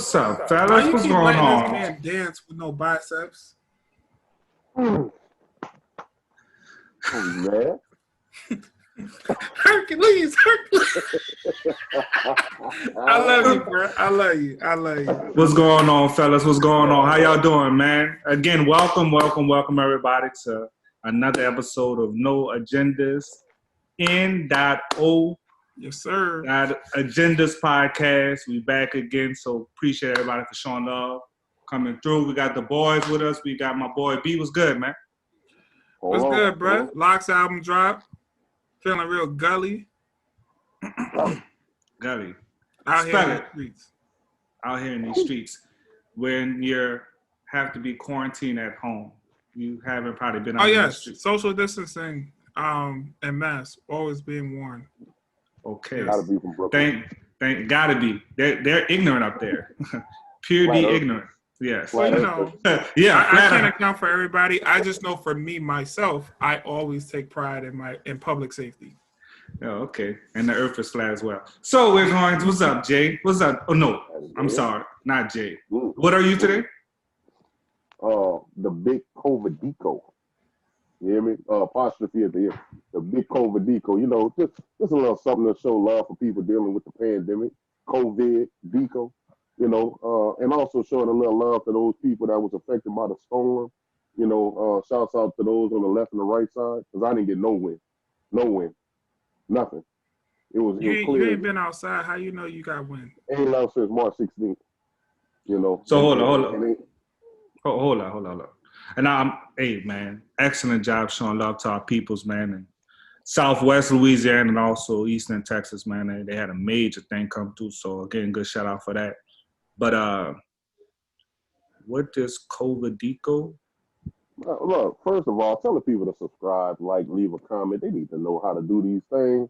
What's up, fellas? Why you What's keep going letting on? this man dance with no biceps? Oh, man. Hercules. I love you, bro. I love you. What's going on, fellas? What's going on? How y'all doing, man? Again, welcome everybody to another episode of No Agendas N.O. Yes, sir. Agendas podcast. We back again, so appreciate everybody for showing love, coming through. We got the boys with us. We got my boy B. What's good, man? What's good, bro? Locks album drop. Feeling real gully. Gully. Out here in the streets. Out here in these streets. When you have to be quarantined at home, you haven't probably been out in the streets. Social distancing and masks always being worn. Okay. Gotta be from Brooklyn. Gotta be. They're ignorant up there. Pure D ignorant. Yes. Well, you know, yeah. I can't account for everybody. I just know for me, myself, I always take pride in public safety. Oh, okay. And the earth is flat as well. So we're going, what's up, Jay? What's up? Oh, no. I'm sorry. Not Jay. What are you today? The big COVIDico. You hear me? Apostrophe at the end. The big COVIDico. You know, just a little something to show love for people dealing with the pandemic. COVIDico. You know, and also showing a little love to those people that was affected by the storm. You know, shouts out to those on the left and the right side, because I didn't get no wind. Nothing. It was clear. You ain't been outside. How you know you got wind? Ain't left since March 16th. You know. So hold on. And hey, man, excellent job showing love to our peoples, man. And Southwest Louisiana and also Eastern Texas, man. They had a major thing come through. So again, good shout out for that. But what is COVIDico? Look, first of all, tell the people to subscribe, like, leave a comment. They need to know how to do these things.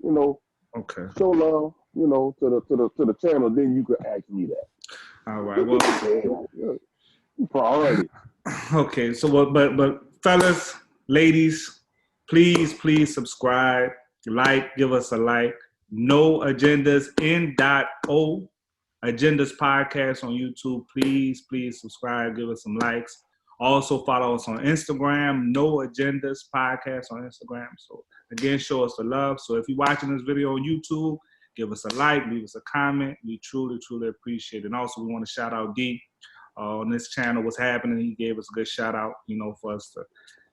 You know, okay. Show love, you know, to the channel. Then you could ask me that. All right. Well, priority. Okay. So, but fellas, ladies, please subscribe, like, give us a like. No Agendas N.O. Agendas podcast on YouTube. Please subscribe, give us some likes. Also follow us on Instagram, No Agendas Podcast on Instagram. So again, show us the love. So if you're watching this video on YouTube, give us a like, leave us a comment. We truly appreciate it. And also we want to shout out D on this channel, what's happening. He gave us a good shout out, you know, for us to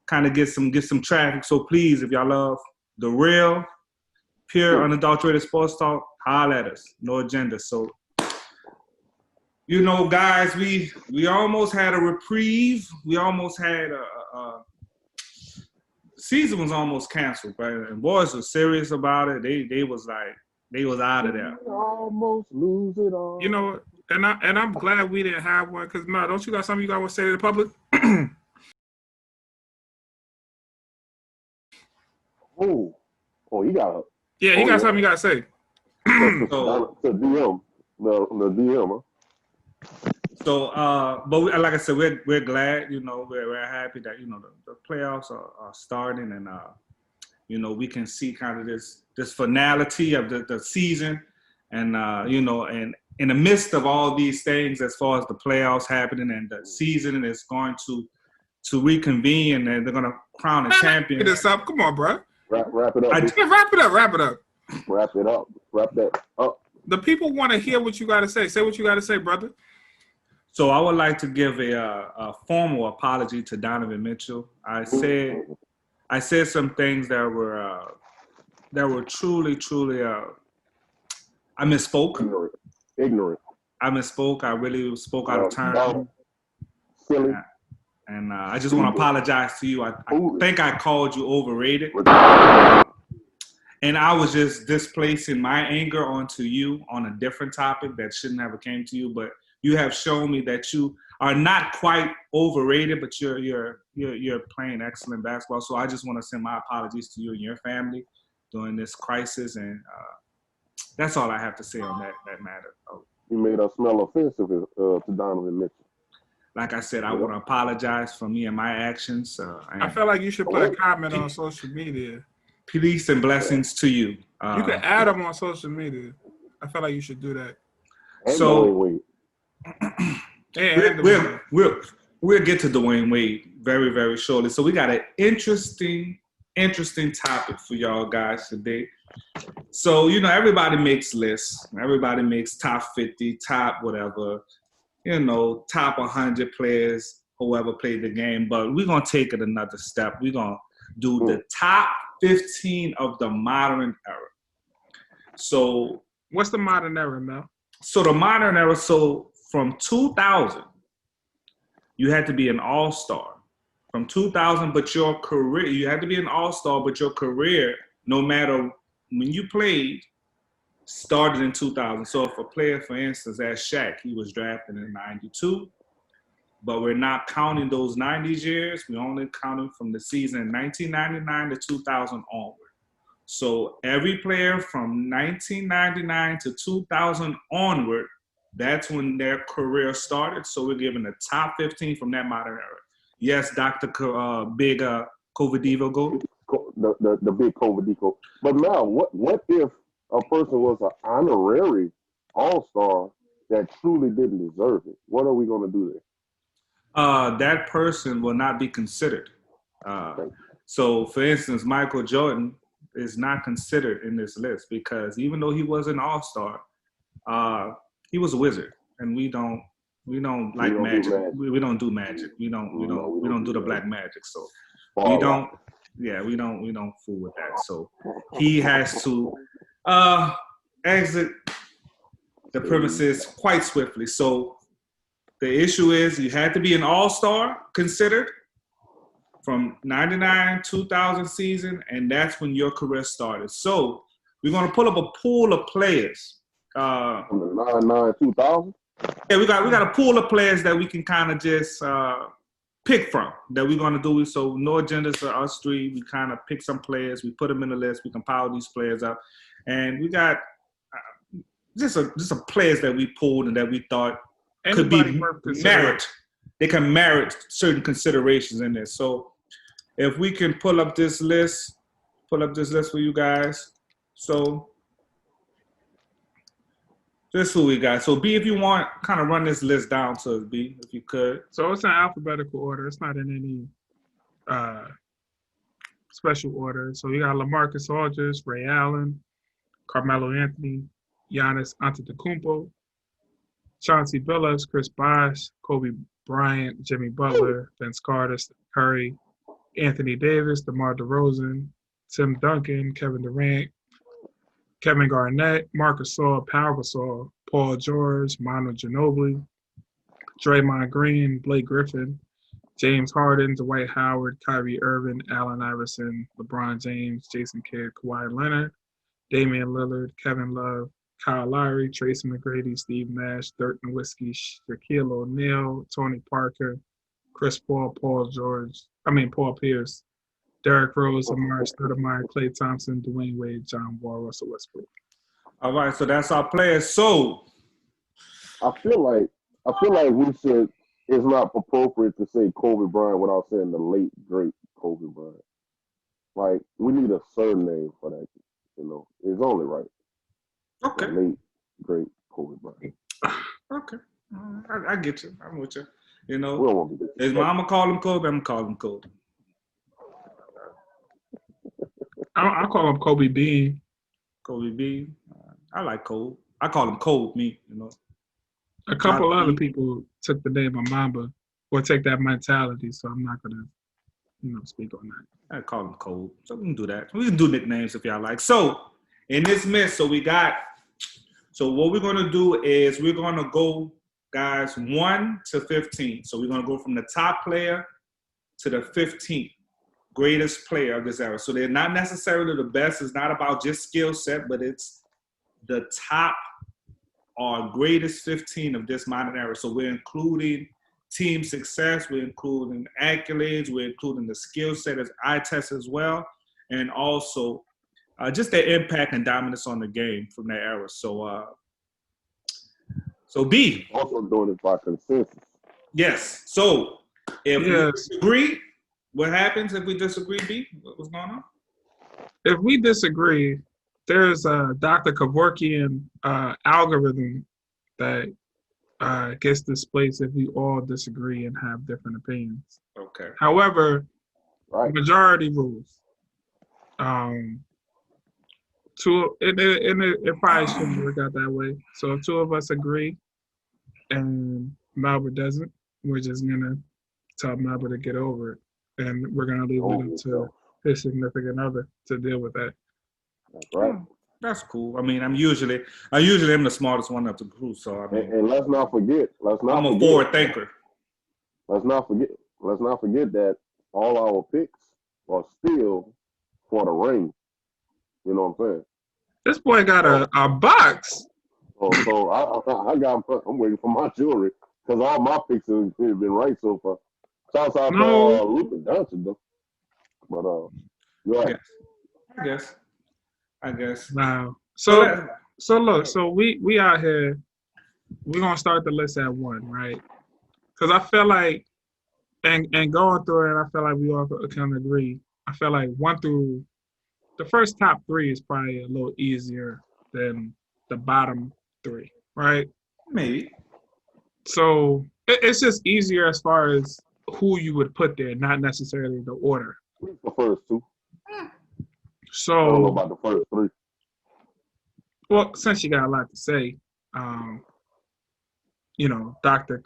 kind of get some traffic. So please, if y'all love the real, pure, unadulterated sports talk, holler at us. No agenda. So you know, guys, we almost had a reprieve. We almost had a season was almost canceled, right? And boys were serious about it. They was out of there. Almost lose it all. You know, and I'm glad we didn't have one, because no, don't you got something you got to say to the public? You got it. Yeah, he got something you got to say. So DM, the DM, huh? So, but like I said, we're glad, you know, we're happy that, you know, the playoffs are starting, and you know, we can see kind of this finality of the season, and you know, and in the midst of all these things, as far as the playoffs happening and the season is going to reconvene, and they're gonna crown a champion. Get this up, come on, bro. Wrap it up. Wrap it up. Wrap it up. Wrap that up. The people want to hear what you got to say. Say what you got to say, brother. So I would like to give a formal apology to Donovan Mitchell. I said some things that were truly I misspoke. Ignorant. I misspoke. I really spoke out of turn. Silly. And I just want to apologize to you. I think I called you overrated. And I was just displacing my anger onto you on a different topic that shouldn't have came to you. But you have shown me that you are not quite overrated, but you're playing excellent basketball. So I just want to send my apologies to you and your family during this crisis. And that's all I have to say on that matter. You made us smell offensive to Donovan Mitchell. Like I said, I want to apologize for me and my actions. I feel like you should put a comment on social media. Peace and blessings to you. You can add them on social media. I feel like you should do that. So We'll get to Dwayne Wade very, very shortly. So we got an interesting topic for y'all guys today. So, you know, everybody makes lists. Everybody makes top 50, top whatever, you know, top 100 players, whoever played the game. But we're going to take it another step. We're going to do the top 15 of the modern era. So what's the modern era, Mel? So the modern era, so from 2000, you had to be an all-star. From 2000, but your career, you had to be an all-star, but your career, no matter when you played, started in 2000. So if a player, for instance, as Shaq, he was drafted in 92, but we're not counting those 90s years. We're only counting from the season 1999 to 2000 onward. So every player from 1999 to 2000 onward, that's when their career started. So we're giving the top 15 from that modern era. Yes, Dr. Big Covadivo, go. The big Covadivo. But now, what if a person was an honorary all-star that truly didn't deserve it? What are we going to do there? That person will not be considered. So, for instance, Michael Jordan is not considered in this list because even though he was an all-star, he was a wizard, and we don't like magic. We don't do magic. We don't do the black magic. So we don't fool with that. So he has to exit the premises quite swiftly. So the issue is you had to be an all-star considered from 99, 2000 season, and that's when your career started. So we're going to pull up a pool of players. From the 99, 2000? Yeah, we got a pool of players that we can kind of just pick from that we're going to do. So no agendas for us three. We kind of pick some players. We put them in the list. We compile these players up. And we got just some players that we pulled and that we thought could be merit. They can merit certain considerations in this. So if we can pull up this list for you guys. So this is who we got. So B, if you want, kind of run this list down to us, B, if you could. So it's in alphabetical order. It's not in any special order. So you got LaMarcus Aldridge, Ray Allen, Carmelo Anthony, Giannis Antetokounmpo, Chauncey Billups, Chris Bosh, Kobe Bryant, Jimmy Butler, Vince Carter, Steph Curry, Anthony Davis, DeMar DeRozan, Tim Duncan, Kevin Durant, Kevin Garnett, Marc Gasol, Pau Gasol, Paul George, Manu Ginobili, Draymond Green, Blake Griffin, James Harden, Dwight Howard, Kyrie Irving, Allen Iverson, LeBron James, Jason Kidd, Kawhi Leonard, Damian Lillard, Kevin Love, Kyle Lowry, Tracy McGrady, Steve Nash, Dirk Nowitzki, Shaquille O'Neal, Tony Parker, Chris Paul, Paul Pierce, Derrick Rose, Amari Stoudemire, Klay Thompson, Dwayne Wade, John Wall, Russell Westbrook. All right, so that's our players. So I feel like we should. It's not appropriate to say Kobe Bryant without saying the late great Kobe Bryant. Like we need a surname for that. You know, it's only right. Okay. The late great Kobe Bryant. Okay, I get you. I'm with you. You know, we don't want to his mama call him Kobe. I'm calling him Kobe. I call him Kobe B. Kobe B. I like Kobe. I call him Kobe, me, you know. A couple other people took the name of Mamba or take that mentality, so I'm not going to, speak on that. I call him Kobe. So we can do that. We can do nicknames if y'all like. So in this mess, so what we're going to do is we're going to go, guys, 1 to 15. So we're going to go from the top player to the 15th. Greatest player of this era. So they're not necessarily the best. It's not about just skill set, but it's the top or greatest 15 of this modern era. So we're including team success, we're including accolades, we're including the skill set as eye test as well, and also just their impact and dominance on the game from that era. So B. Also doing it by consensus. Yes. So if we disagree, what happens if we disagree, B? What's going on? If we disagree, there's a Dr. Kevorkian algorithm that gets displaced if we all disagree and have different opinions. Okay. However, Right. majority rules. It probably shouldn't work out that way. So if two of us agree and Melba doesn't, we're just gonna tell Melba to get over it, and we're gonna leave it up to his significant other to deal with that. That's right. That's cool. I mean, I usually am the smartest one of the group, so I mean, And let's not forget. I'm a forward thinker. Let's not forget that all our picks are still for the ring. You know what I'm saying? This boy got a box. So I'm waiting for my jewelry because all my picks have been right so far. Shouts out to Luka Doncic though. But yeah. I guess. Wow. So look, so we out here. We're gonna start the list at 1, right? Because I feel like, and going through it, I feel like we all can agree. I feel like 1 through the first top 3 is probably a little easier than the bottom 3, right? Maybe. So it's just easier as far as who you would put there, not necessarily the order. The first 2. So I don't know about the first 3. Well, since you got a lot to say, Dr.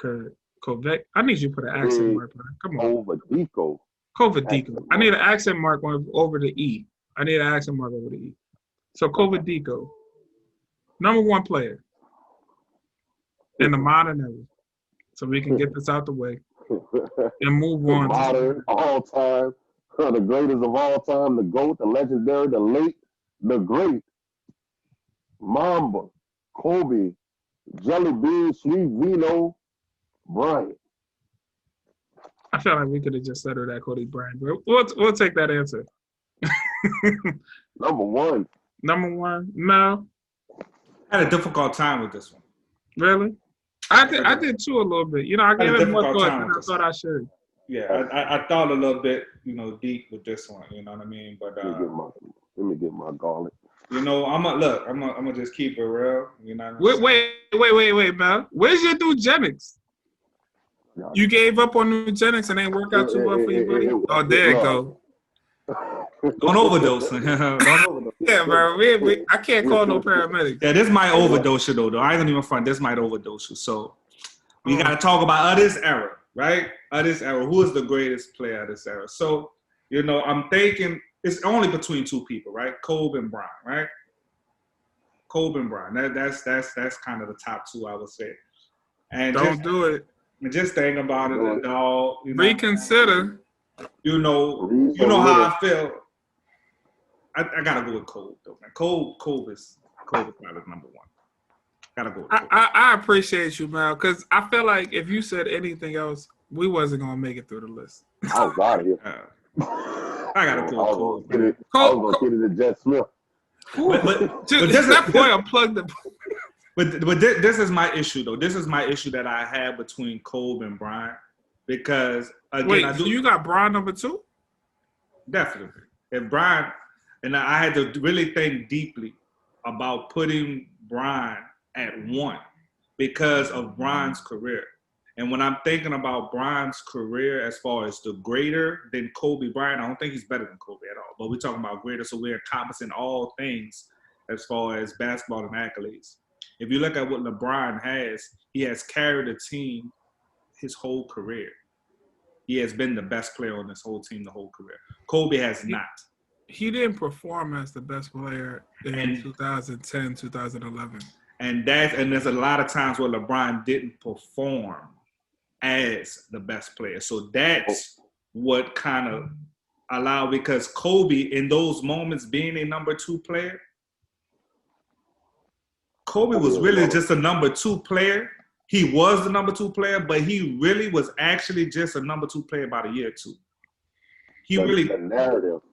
Kovac, I need you to put an accent mark on it. Come on. Kovadico. I need an accent mark over the E. I need an accent mark over the E. So Kovadico, number 1 player in the modern era. So we can get this out the way and move on. Modern, all time, the greatest of all time, the GOAT, the legendary, the late, the great, Mamba, Kobe, Jelly Bean, Sweet Vino, Bryant. I feel like we could have just settled that Kobe Bryant, but we'll take that answer. Number 1. Number 1? No. I had a difficult time with this one. Really? I did too a little bit. I gave it more thought than I thought I should. Yeah, I thought a little bit, deep with this one. You know what I mean? But let me get my garlic. I'm gonna just keep it real. You know. Wait, Mel. Where's your Nugenics? You gave up on Nugenics and ain't worked out too well for your body. Oh, there it go. Don't overdose. Don't overdose. Yeah, bro. I can't call no paramedics. Yeah, this might overdose you though. I ain't gonna even front. This might overdose you. So we gotta talk about this era, right? This era. Who is the greatest player of this era? So I'm thinking it's only between 2 people, right? Kobe and Bryant, right? Kobe and Bryant. That's kind of the top 2, I would say. And do it. Just think about it, dog. Reconsider. You know how I feel. I gotta go with Kobe though, man. Kobe is probably number 1. Gotta go with Kobe. I appreciate you, Mal, because I feel like if you said anything else, we wasn't gonna make it through the list. I was out of here. I gotta go with Kobe. I was gonna get it to Jet Smith. But that boy unplugged the. But this is my issue though. This is my issue that I had between Kobe and Bryant because again, so you got Bryant number 2? Definitely. If Bryant, and I had to really think deeply about putting Bryant at 1 because of Bryant's career. And when I'm thinking about Bryant's career as far as the greater than Kobe Bryant, I don't think he's better than Kobe at all. But we're talking about greater, so we're encompassing all things as far as basketball and accolades. If you look at what LeBron has, he has carried a team his whole career. He has been the best player on this whole team the whole career. Kobe has not. He didn't perform as the best player in 2010, 2011. And there's a lot of times where LeBron didn't perform as the best player. So that's what kind of allowed, because Kobe in those moments being a number 2 player, Kobe was really just a number 2 player. He was the number 2 player, but he really was actually just a number 2 player about a year or 2.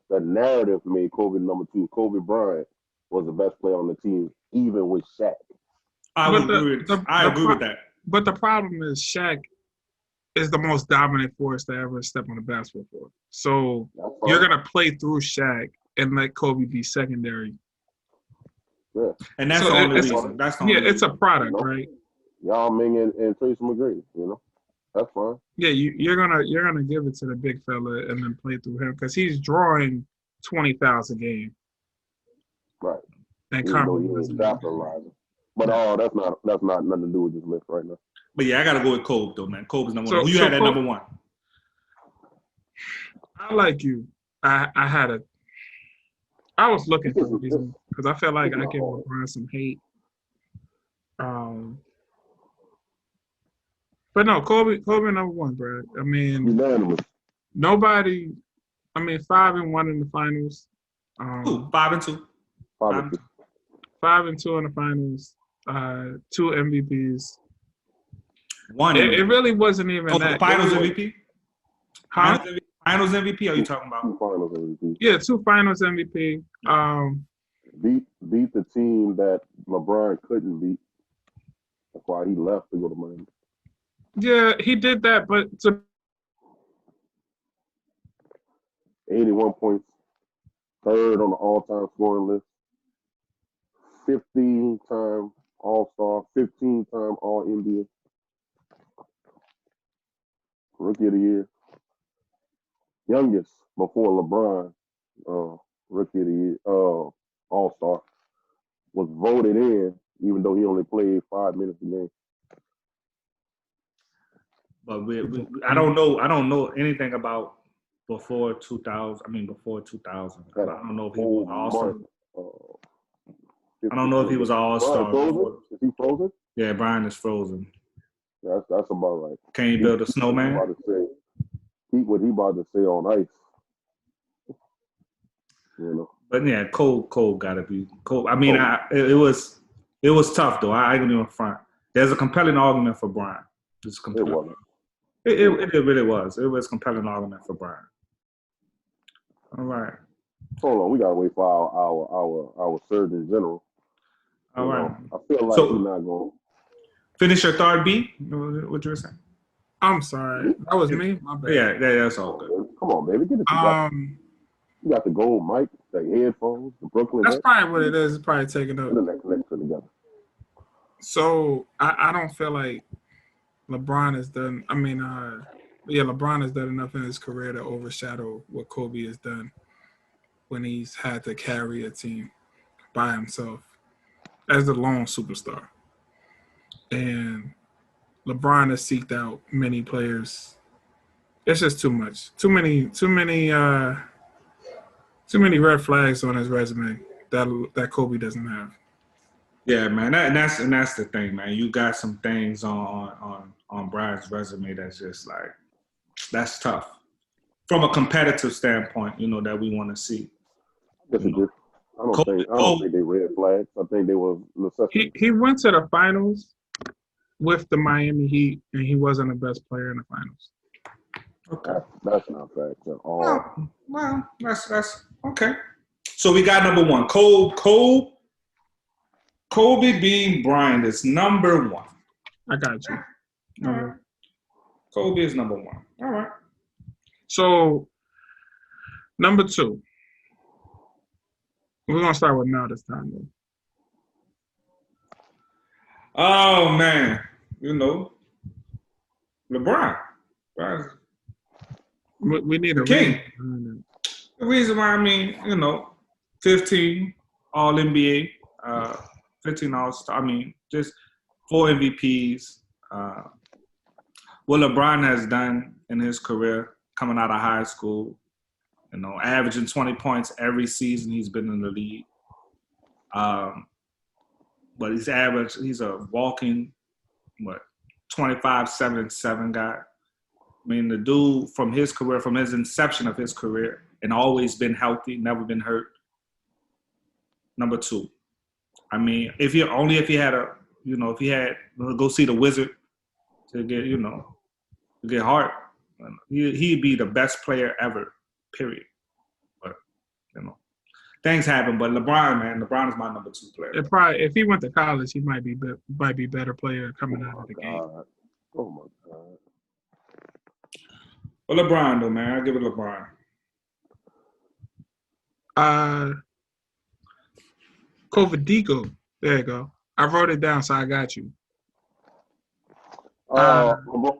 The narrative made Kobe number 2. Kobe Bryant was the best player on the team, even with Shaq. I agree with that. But the problem is Shaq is the most dominant force to ever step on the basketball court. So you're gonna play through Shaq and let Kobe be secondary. Yeah. And that's the only reason. It's a product, right? Yao Ming and Tracy McGrady. You know, that's fine. Yeah, you're gonna give it to the big fella and then play through him because he's drawing 20 fouls a game. Right. And Even though Carmelo he ain't doesn't. capitalizing. But that's not nothing to do with this list right now. But yeah, I gotta go with Kobe though, man. Kobe's number So- one. Who you so had at Kobe- number one? I like you. I was looking for a reason because I felt like I gave LeBron some hate. But no, Kobe number one, bro. I mean, Unanimous. nobody. I mean, 5-1 in the finals. Who? 5-2. 5-2. 5-2 in the finals. 2 MVPs. One. It really wasn't even Oh, that. the Finals It was- MVP. Huh? Finals MVP. Are you talking about? 2 finals MVP. Yeah, 2 finals MVP. Beat the team that LeBron couldn't beat. That's why he left to go to Miami. Yeah, he did that, but 81 points. Third on the all-time scoring list. 15-time All-Star. 15-time All-NBA. Rookie of the Year. Youngest before LeBron, Rookie of the Year, All-Star. Was voted in, even though he only played 5 minutes a game. But I don't know anything about before 2000. I mean, before 2000. I don't know if he was all-star. I don't know if he was an all-star. Is he frozen? Yeah, Brian is frozen. That's about right. Can you build a snowman? What he about to say on ice. You know. But yeah, Cole gotta be Cole. I mean, it was tough though. I ain't even front. There's a compelling argument for Brian. It's compelling. It wasn't. It really was. It was a compelling argument for Brian. All right. Hold on, we gotta wait for our Surgeon General. All right. I feel like he's not going. Finish your third B. What you were saying? I'm sorry. That was me. My bad. Yeah, that's all good. Come on, baby, get it together. You got the gold mic, the headphones, the Brooklyn. That's probably what it is. It's probably taking up. Together. So I don't feel like LeBron has done. I mean, LeBron has done enough in his career to overshadow what Kobe has done when he's had to carry a team by himself as the lone superstar. And LeBron has seeked out many players. It's just too much. Too many red flags on his resume that Kobe doesn't have. Yeah, man. That's the thing, man. You got some things on Brian's resume that's just like that's tough. From a competitive standpoint, that we want to see. I disagree. I don't think they red flags. I think they were necessity. He went to the finals with the Miami Heat, and he wasn't the best player in the finals. Okay. That's not facts at all. Well, that's okay. So we got number one. Kobe being Bryant is number one. I got you. All right. Kobe is number one. All right. So, number 2. We're going to start with now this time, though. Oh, man. LeBron. We need a king. reason. The reason why, 15 All-NBA, 15 All-Star. Just 4 MVPs. What LeBron has done in his career coming out of high school, averaging 20 points every season he's been in the league. But he's a walking, 25, 7-7 guy. The dude from his career, from his inception of his career, and always been healthy, never been hurt. Number 2. If he had go see the Wizard to get Hart, he'd be the best player ever, period. But, things happen. But LeBron is my number 2 player. If he went to college, he might be better player coming out of the game. Oh my God. Well, LeBron though, man, I'll give it LeBron. Kovadico. There you go. I wrote it down, so I got you. LeBron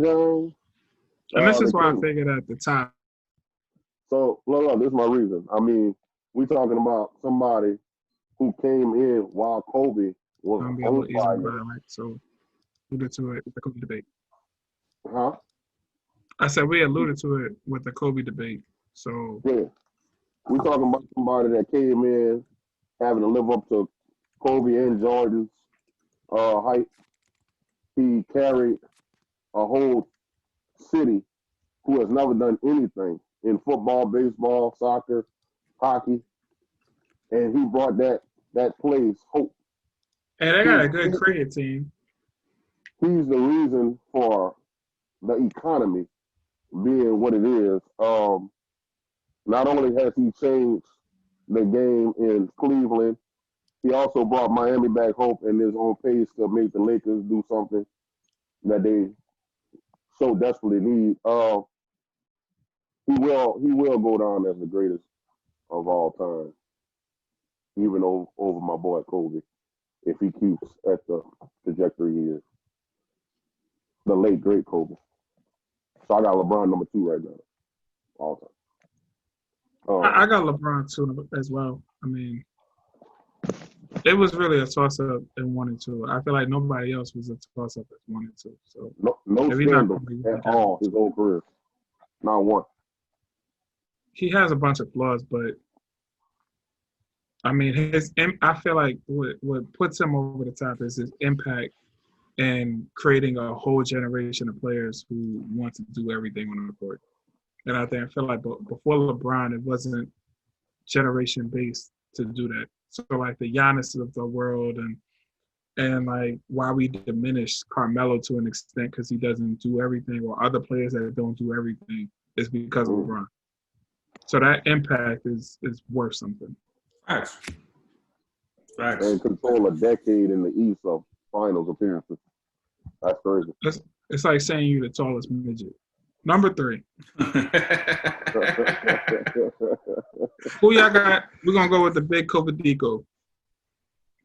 James. And this is the why I king. figured at the top. So, look, this is my reason. I mean, we talking about somebody who came in while Kobe was Gonna be a little on easier to fire. buy, right? So alluded to it with the Kobe debate. Huh? I said we alluded to it with the Kobe debate. So Yeah. We talking about somebody that came in having to live up to Kobe and Jordan's height. He carried a whole city who has never done anything in football, baseball, soccer, hockey, and he brought that place hope. and they got a good creative team. He's the reason for the economy being what it is. Not only has he changed the game in Cleveland, he also brought Miami back hope and is on pace to make the Lakers do something that they so desperately need. He will go down as the greatest of all time, even over my boy Kobe, if he keeps at the trajectory he is. The late great Kobe. So I got LeBron number 2 right now, all time. I got LeBron too as well. I mean, it was really a toss-up in 1 and 2. I feel like nobody else was a toss-up at 1 and 2. So No if he's not scandal Kobe, at all his whole career. Not one. he has a bunch of flaws, but I mean, I feel like what puts him over the top is his impact and creating a whole generation of players who want to do everything on the court. And I feel like before LeBron, it wasn't generation based to do that. So like the Giannis of the world and like why we diminish Carmelo to an extent because he doesn't do everything, or other players that don't do everything is because of LeBron. So that impact is worth something. Facts. And control a decade in the East of finals appearances. That's crazy. It's like saying you're the tallest midget. Number 3. Who y'all got? We're gonna go with the big Kovadico.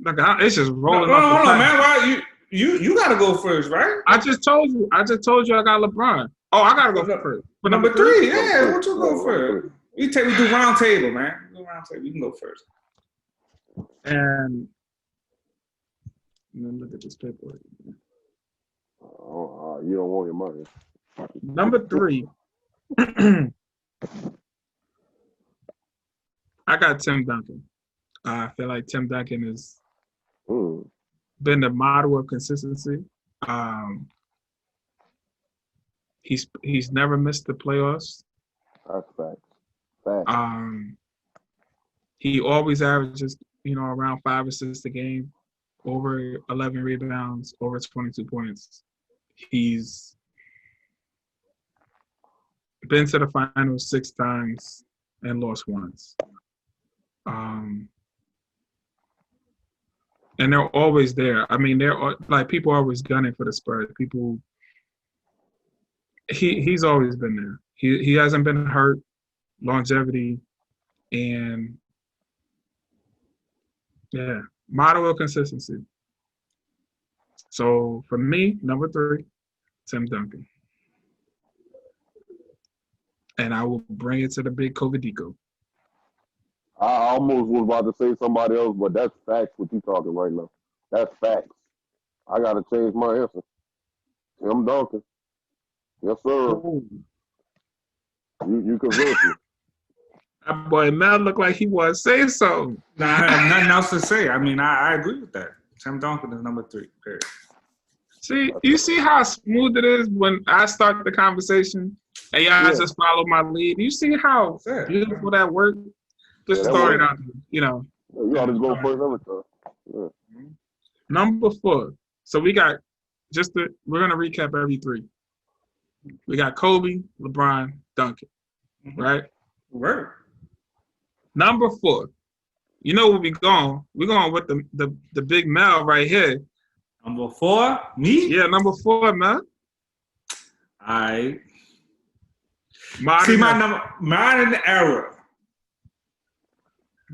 Like it's just rolling off the man. Why you gotta go first, right? I just told you I got LeBron. Oh, I gotta go first. But number 3, yeah. What you go first? We do round table, man. We do round table. You can go first. And then look at this paperwork. Oh, you don't want your money. Number 3. I got Tim Duncan. I feel like Tim Duncan has been the model of consistency. He's never missed the playoffs. That's facts. He always averages, around 5 assists a game, over 11 rebounds, over 22 points. He's been to the finals 6 times and lost once. And they're always there. I mean, they're like people are always gunning for the Spurs. He's always been there. He hasn't been hurt, longevity, and yeah, model of consistency. So for me, number 3, Tim Duncan. And I will bring it to the big Kovadico. I almost was about to say somebody else, but that's facts what you talking right now. That's facts. I got to change my answer. Tim Duncan. Yes, sir. Ooh. You convinced me. That boy Mel looked like he was saying so. Nah, I have nothing else to say. I mean, I agree with that. Tim Duncan is number 3. Period. See, you see how smooth it is when I start the conversation and y'all just follow my lead. You see how beautiful that worked? Just started out, You ought to go first every time. Yeah. Number 4. So we got we're gonna recap every 3. We got Kobe, LeBron, Duncan, right? Right. Number 4. You know where we going? We're going with the big Mel right here. Number 4, me? Yeah, number 4, man. I see modern era.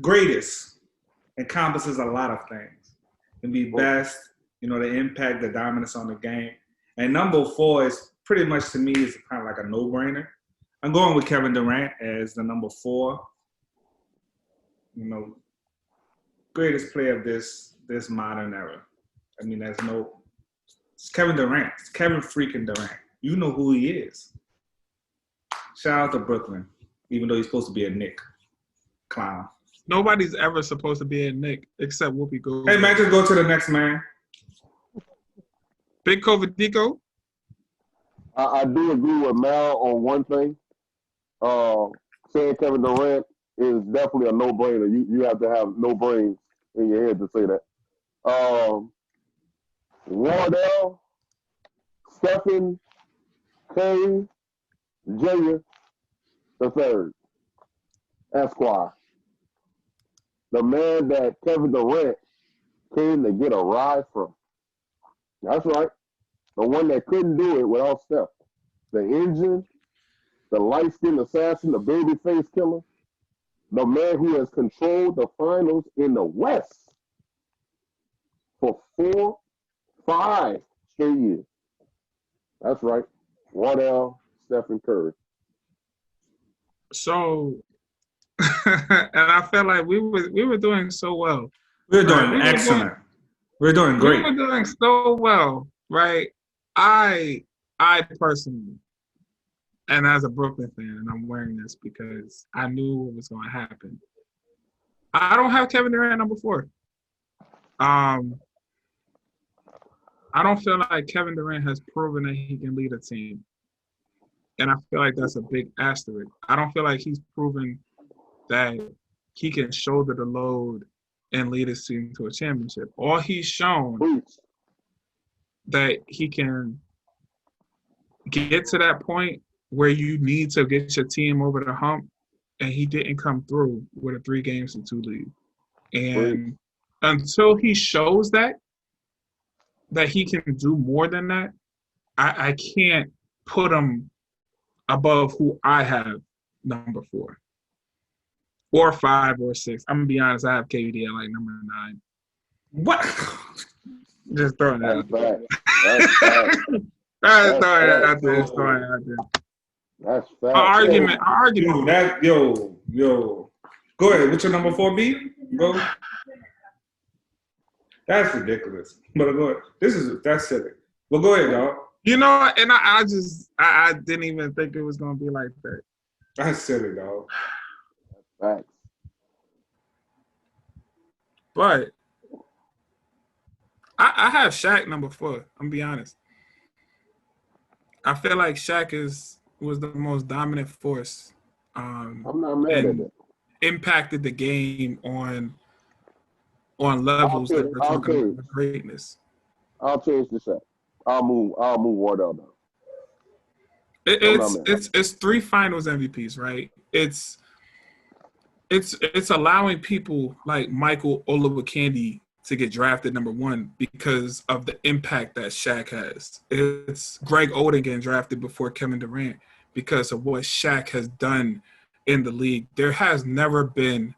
Greatest encompasses a lot of things. Can be best, the impact, the dominance on the game. And number 4 is pretty much, to me, is kind of like a no-brainer. I'm going with Kevin Durant as the number 4. Greatest player of this modern era. I mean, it's Kevin Durant. It's Kevin freaking Durant. You know who he is. Shout out to Brooklyn, even though he's supposed to be a Knick clown. Nobody's ever supposed to be a Knick except Whoopi Goldberg. Hey, man, just go to the next man. Big Kovadico. I do agree with Mal on one thing. Saying Kevin Durant is definitely a no-brainer. You have to have no brains in your head to say that. Wardell, Stephen Curry, Jr. the third, Esquire. The man that Kevin Durant came to get a ride from. That's right. The one that couldn't do it without Steph. The engine, the light-skinned assassin, the babyface killer. The man who has controlled the finals in the West for 5 straight years. That's right. Wardell, Stephen Curry. So, and I felt like we were doing so well. We're doing excellent. We're doing great. We were doing so well, right? I personally, and as a Brooklyn fan, and I'm wearing this because I knew what was going to happen. I don't have Kevin Durant number 4. I don't feel like Kevin Durant has proven that he can lead a team. And I feel like that's a big asterisk. I don't feel like he's proven that he can shoulder the load and lead his team to a championship. All he's shown that he can get to that point where you need to get your team over the hump, and he didn't come through with a 3-2 lead. And until he shows that he can do more than that, I can't put him above who I have number 4 or 5 or 6. I'm gonna be honest, I have KD at like number 9. What? Just throwing that out there. That's fact. Our argument. Yo. Go ahead. What's your number 4 be? Go. That's ridiculous. But go ahead. That's silly. Well, go ahead, dog. And I didn't even think it was gonna be like that. That's silly, dog. Facts. But I have Shaq number 4. I'm gonna be honest. I feel like Shaq was the most dominant force. I'm not mad at it. Impacted the game on levels that we're talking about greatness. I'll change the Shaq. I'll move Wardell down. It's 3 Finals MVPs, right? It's allowing people like Michael Olowokandi to get drafted number 1 because of the impact that Shaq has. It's Greg Oden getting drafted before Kevin Durant because of what Shaq has done in the league. There has never been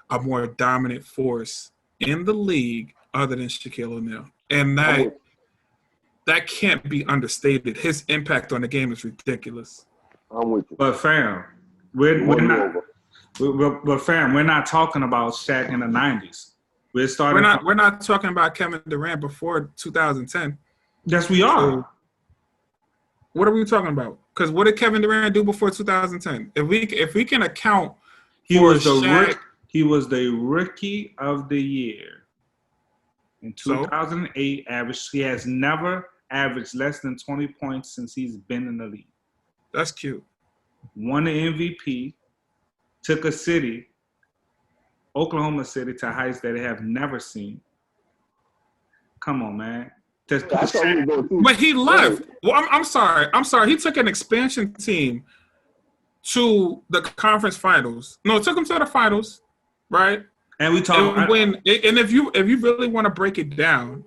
a more dominant force in the league other than Shaquille O'Neal. And that can't be understated. His impact on the game is ridiculous. I'm with you. But fam, we're not talking about Shaq in the 90s. We're not talking about Kevin Durant before 2010. Yes, we are. So, what are we talking about? Because what did Kevin Durant do before 2010? If we can account, he was the rookie of the year in 2008. He has never averaged less than 20 points since he's been in the league. That's cute. Won the MVP. Took a city, Oklahoma City, to heights that they have never seen. Come on, man. But he left. Well, I'm sorry. He took an expansion team to the conference finals. No, it took him to the finals, right? And we talk. And if you really want to break it down,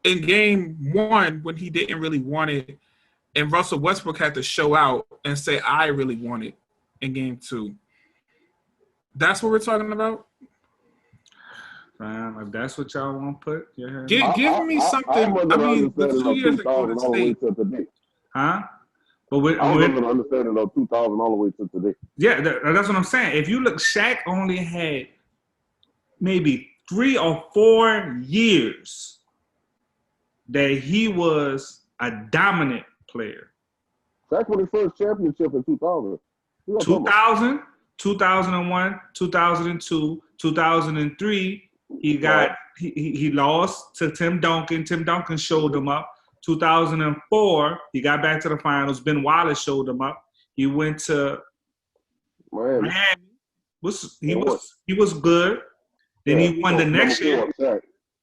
in game 1 when he didn't really want it, and Russell Westbrook had to show out and say, "I really want it," in game 2. That's what we're talking about? Fam, if that's what y'all want to put, yeah. Give me something. I mean, the 2 years at Golden State. Huh? But I was under understanding of 2000 all the way to today. Yeah, that's what I'm saying. If you look, Shaq only had maybe 3 or 4 years that he was a dominant player. Shaq won his first championship in 2000. 2000, 2001, 2002, 2003. He lost to Tim Duncan. Tim Duncan showed him up. 2004, he got back to the finals. Ben Wallace showed him up. He went to Miami. He was good. Then he won the next year.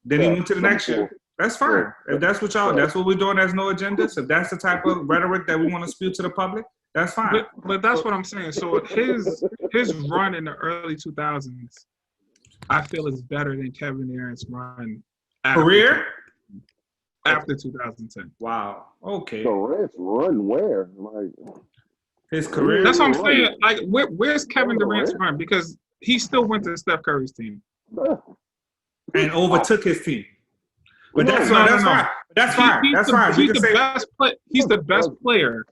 Then he went to the next year. That's fine. If that's what that's what we're doing. There's no agendas. If that's the type of rhetoric that we want to spew to the public, that's fine. But that's what I'm saying. So his run in the early 2000s, I feel is better than Kevin Durant's run. Career? After 2010. Wow. Okay. Durant's run where? Like his career. That's what I'm saying. Like, where's Kevin Durant's run? Because he still went to Steph Curry's team and overtook his team. But that's fine. That's fine. That's fine. He's the best player,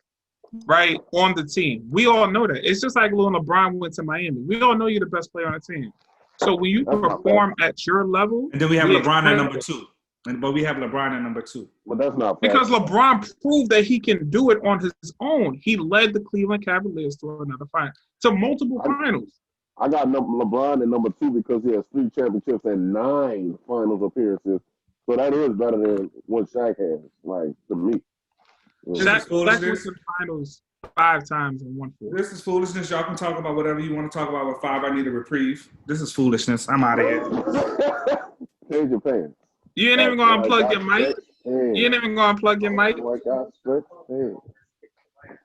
right, on the team. We all know that. It's just like when LeBron went to Miami. We all know you're the best player on the team. So when you perform at your level, and then we have LeBron at number 2. But we have LeBron at number 2. But that's not because LeBron proved that he can do it on his own. He led the Cleveland Cavaliers to multiple finals. I got LeBron at number 2 because he has 3 championships and 9 finals appearances. So that is better than what Shaq has, like, to me. Shaq went to the finals 5 times and won 4. This is foolishness. Y'all can talk about whatever you want to talk about with 5. I need a reprieve. This is foolishness. I'm out of here. Change your pants. You ain't even gonna unplug your mic. You ain't even gonna unplug your mic.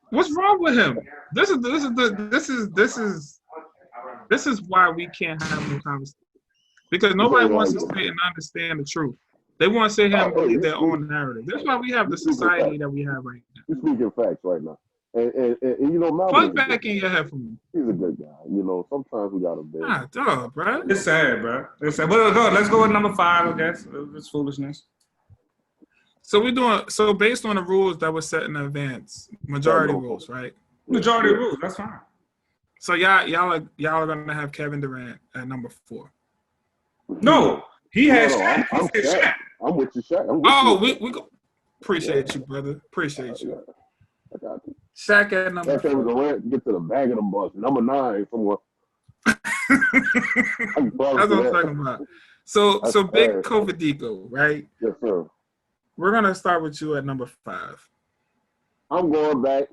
What's wrong with him? This is why we can't have no conversation. Because nobody wants to sit and understand the truth. They want to sit here and believe their own narrative. That's why we have the society that we have right now. You're speaking facts right now. And you know, plug back in your head for me. He's a good guy. You know, sometimes we got to be. Dog, bro. It's sad, bro. It's sad. But let's go with number 5, I guess. It's foolishness. So based on the rules that were set in advance, majority rules, right? Majority rules, that's fine. So y'all are gonna have Kevin Durant at number 4. No, he has Shaq. I'm with you, Shaq. We go. Appreciate you, brother. Appreciate you. I got you. Shaq at number 4. Kevin Durant get to the bag of them bus. Number 9 somewhere. That's what I'm talking about. So Big Covadico, right? Yes, sir. We're gonna start with you at number 5. I'm going back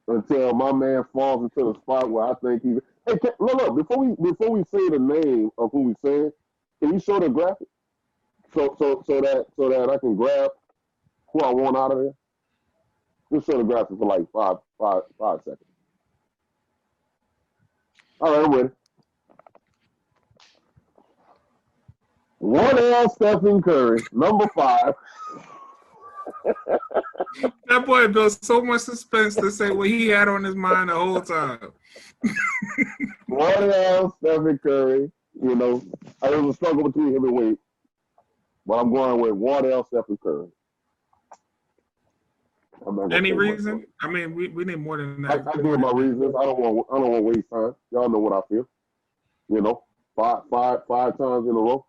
until my man falls into the spot where I think he's. Hey, look! Before we say the name of who we saying, can you show the graphic so that I can grab who I want out of there? Just show the graphic for like five seconds. All right, I'm ready. 1L Stephen Curry, number 5. That boy built so much suspense to say what he had on his mind the whole time. 1L Stephen Curry, you know, I was a struggle between him and Wade, but I'm going with 1L Stephen Curry. Any reason? I mean, we need more than that. I give my reasons. I don't want to waste time. Y'all know what I feel. You know, five times in a row.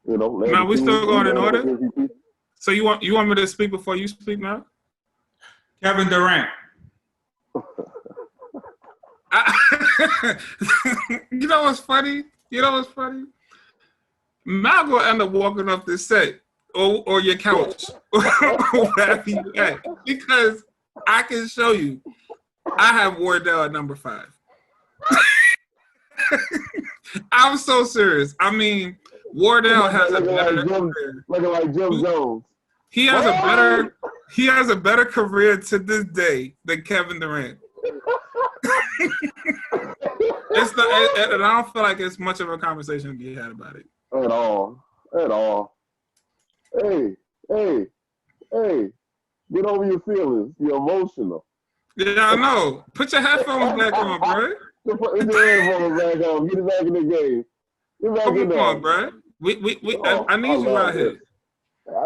You know. Now we still going in order. MVP. So you want me to speak before you speak now? Kevin Durant. You know what's funny? Mal gonna end up walking off this set or your couch or wherever you at, because I can show you. I have Wardell at number 5. I'm so serious. I mean, Wardell has a better career. Looking like Jim Jones. He has a better career to this day than Kevin Durant. And I don't feel like it's much of a conversation to be had about it. At all. Hey, get over your feelings. You're emotional. Yeah, I know. Put your headphones back on, bro. Put your headphones back on. Get it back in the game. Get back Come in there. on, bro. I need you love out here.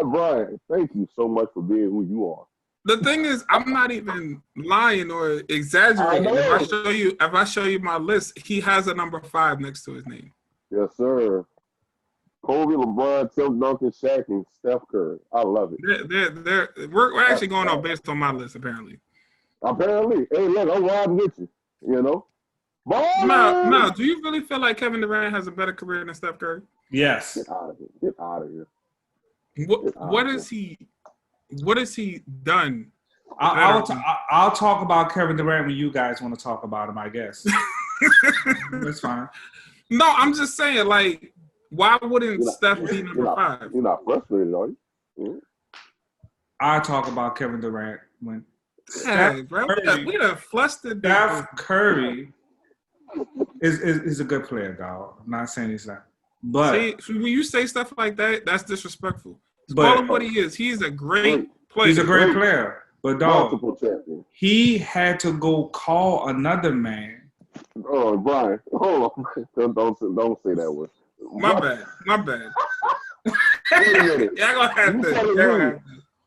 Brian, thank you so much for being who you are. The thing is, I'm not even lying or exaggerating. If I show you my list, he has a number 5 next to his name. Yes, sir. Kobe, LeBron, Tim Duncan, Shaq, and Steph Curry. I love it. We're actually going on based on my list, apparently. Apparently. Hey, look, I'm riding with you. You know? No, do you really feel like Kevin Durant has a better career than Steph Curry? Yes. Get out of here. Get out of here. What has he done? I'll talk about Kevin Durant when you guys want to talk about him, I guess. That's fine. No, I'm just saying, like, why wouldn't Steph be number 5? You're not frustrated, are you? Yeah. I'll talk about Kevin Durant when Hey, bro, we done flustered. Steph Curry is a good player, dog. I'm not saying he's not. But see, when you say stuff like that, that's disrespectful. Call him what he is. He's a great player. He's a great player. But dog, multiple champion. He had to go call another man. Oh, Brian, hold on. Don't say that word. My bad. Wait a minute. Y'all gonna have to.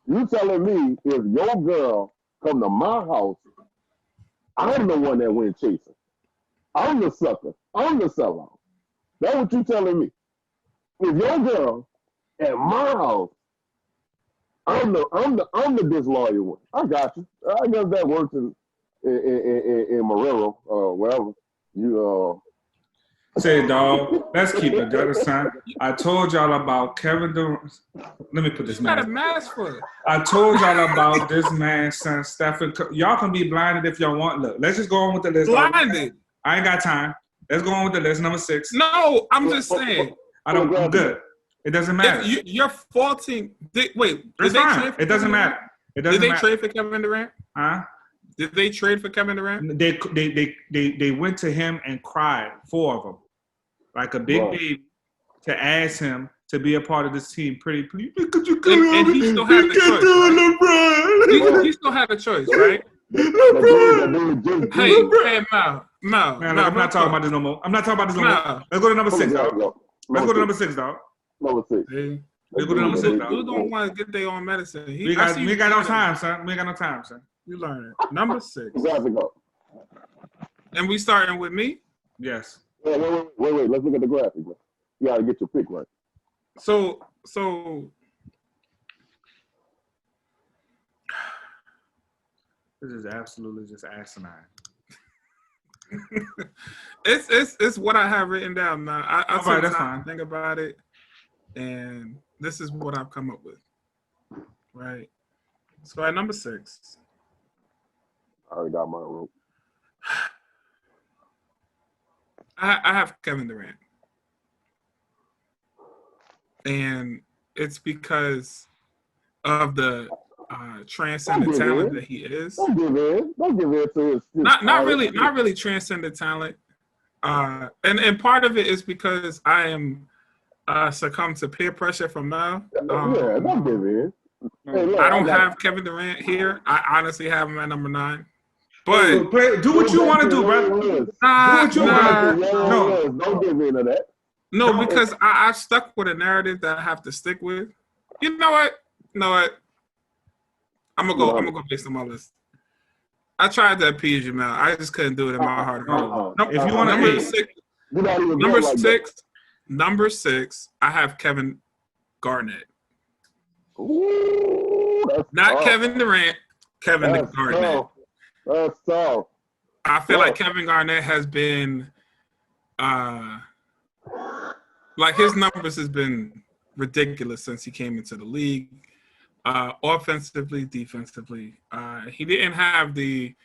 You telling me if your girl come to my house, I'm the one that went chasing. I'm the sucker. I'm the sellout. That's what you telling me. If your girl at my house, I'm the disloyal one. I got you. I guess that works in Marrero, wherever you Say, dog, let's keep it the other time. I told y'all about Kevin Durant. Let me put this man. Got a mask for it. I told y'all about this man's son, Stephen Curry. Y'all can be blinded if y'all want. Look, let's just go on with the list. Blinded. I ain't got time. Let's go on with the list. Number 6. No, I'm just saying. I'm good. It doesn't matter. You're faulting. It's fine. It doesn't matter. Did they trade for Kevin Durant? Huh? Did they trade for Kevin Durant? They went to him and cried, 4 of them, like a big baby, to ask him to be a part of this team. Pretty please, could you come and he still had the choice. Right? He still had a choice, right? Hey, Mal. Man, I'm not talking about this no more. Let's go to number 6, dog. Let's go to number 6, dog. Number 6. Hey. Let's go to number 6, dog. You don't want to get their own medicine. We ain't got no time, son. We ain't got no time, son. You learn it. Number 6. Go. And we starting with me? Yes. Wait. Let's look at the graphic, man. You gotta get your pick right. So this is absolutely just asinine. it's what I have written down now. I took that's time fine. to think about it, and this is what I've come up with. Right. So at number 6, I already got my rope. I have Kevin Durant, and it's because of the transcendent talent that he is. Don't give in to his Not really transcendent talent. And part of it is because I am succumbed to peer pressure from Mel. Don't give in. Hey, look, I don't have Kevin Durant here. I honestly have him at number 9. But do what you want to do, bro. Do what you want to do. No, don't give in to that. No, because I stuck with a narrative that I have to stick with. You know what? I'm gonna go based on my list. I tried to appease you, man. I just couldn't do it in my heart. If you want number 6, I have Kevin Garnett. Ooh, Not tough. Kevin Durant, Kevin Garnett. Tough. That's tough. I feel like Kevin Garnett has been, like his numbers has been ridiculous since he came into the league. Offensively, defensively, he didn't have the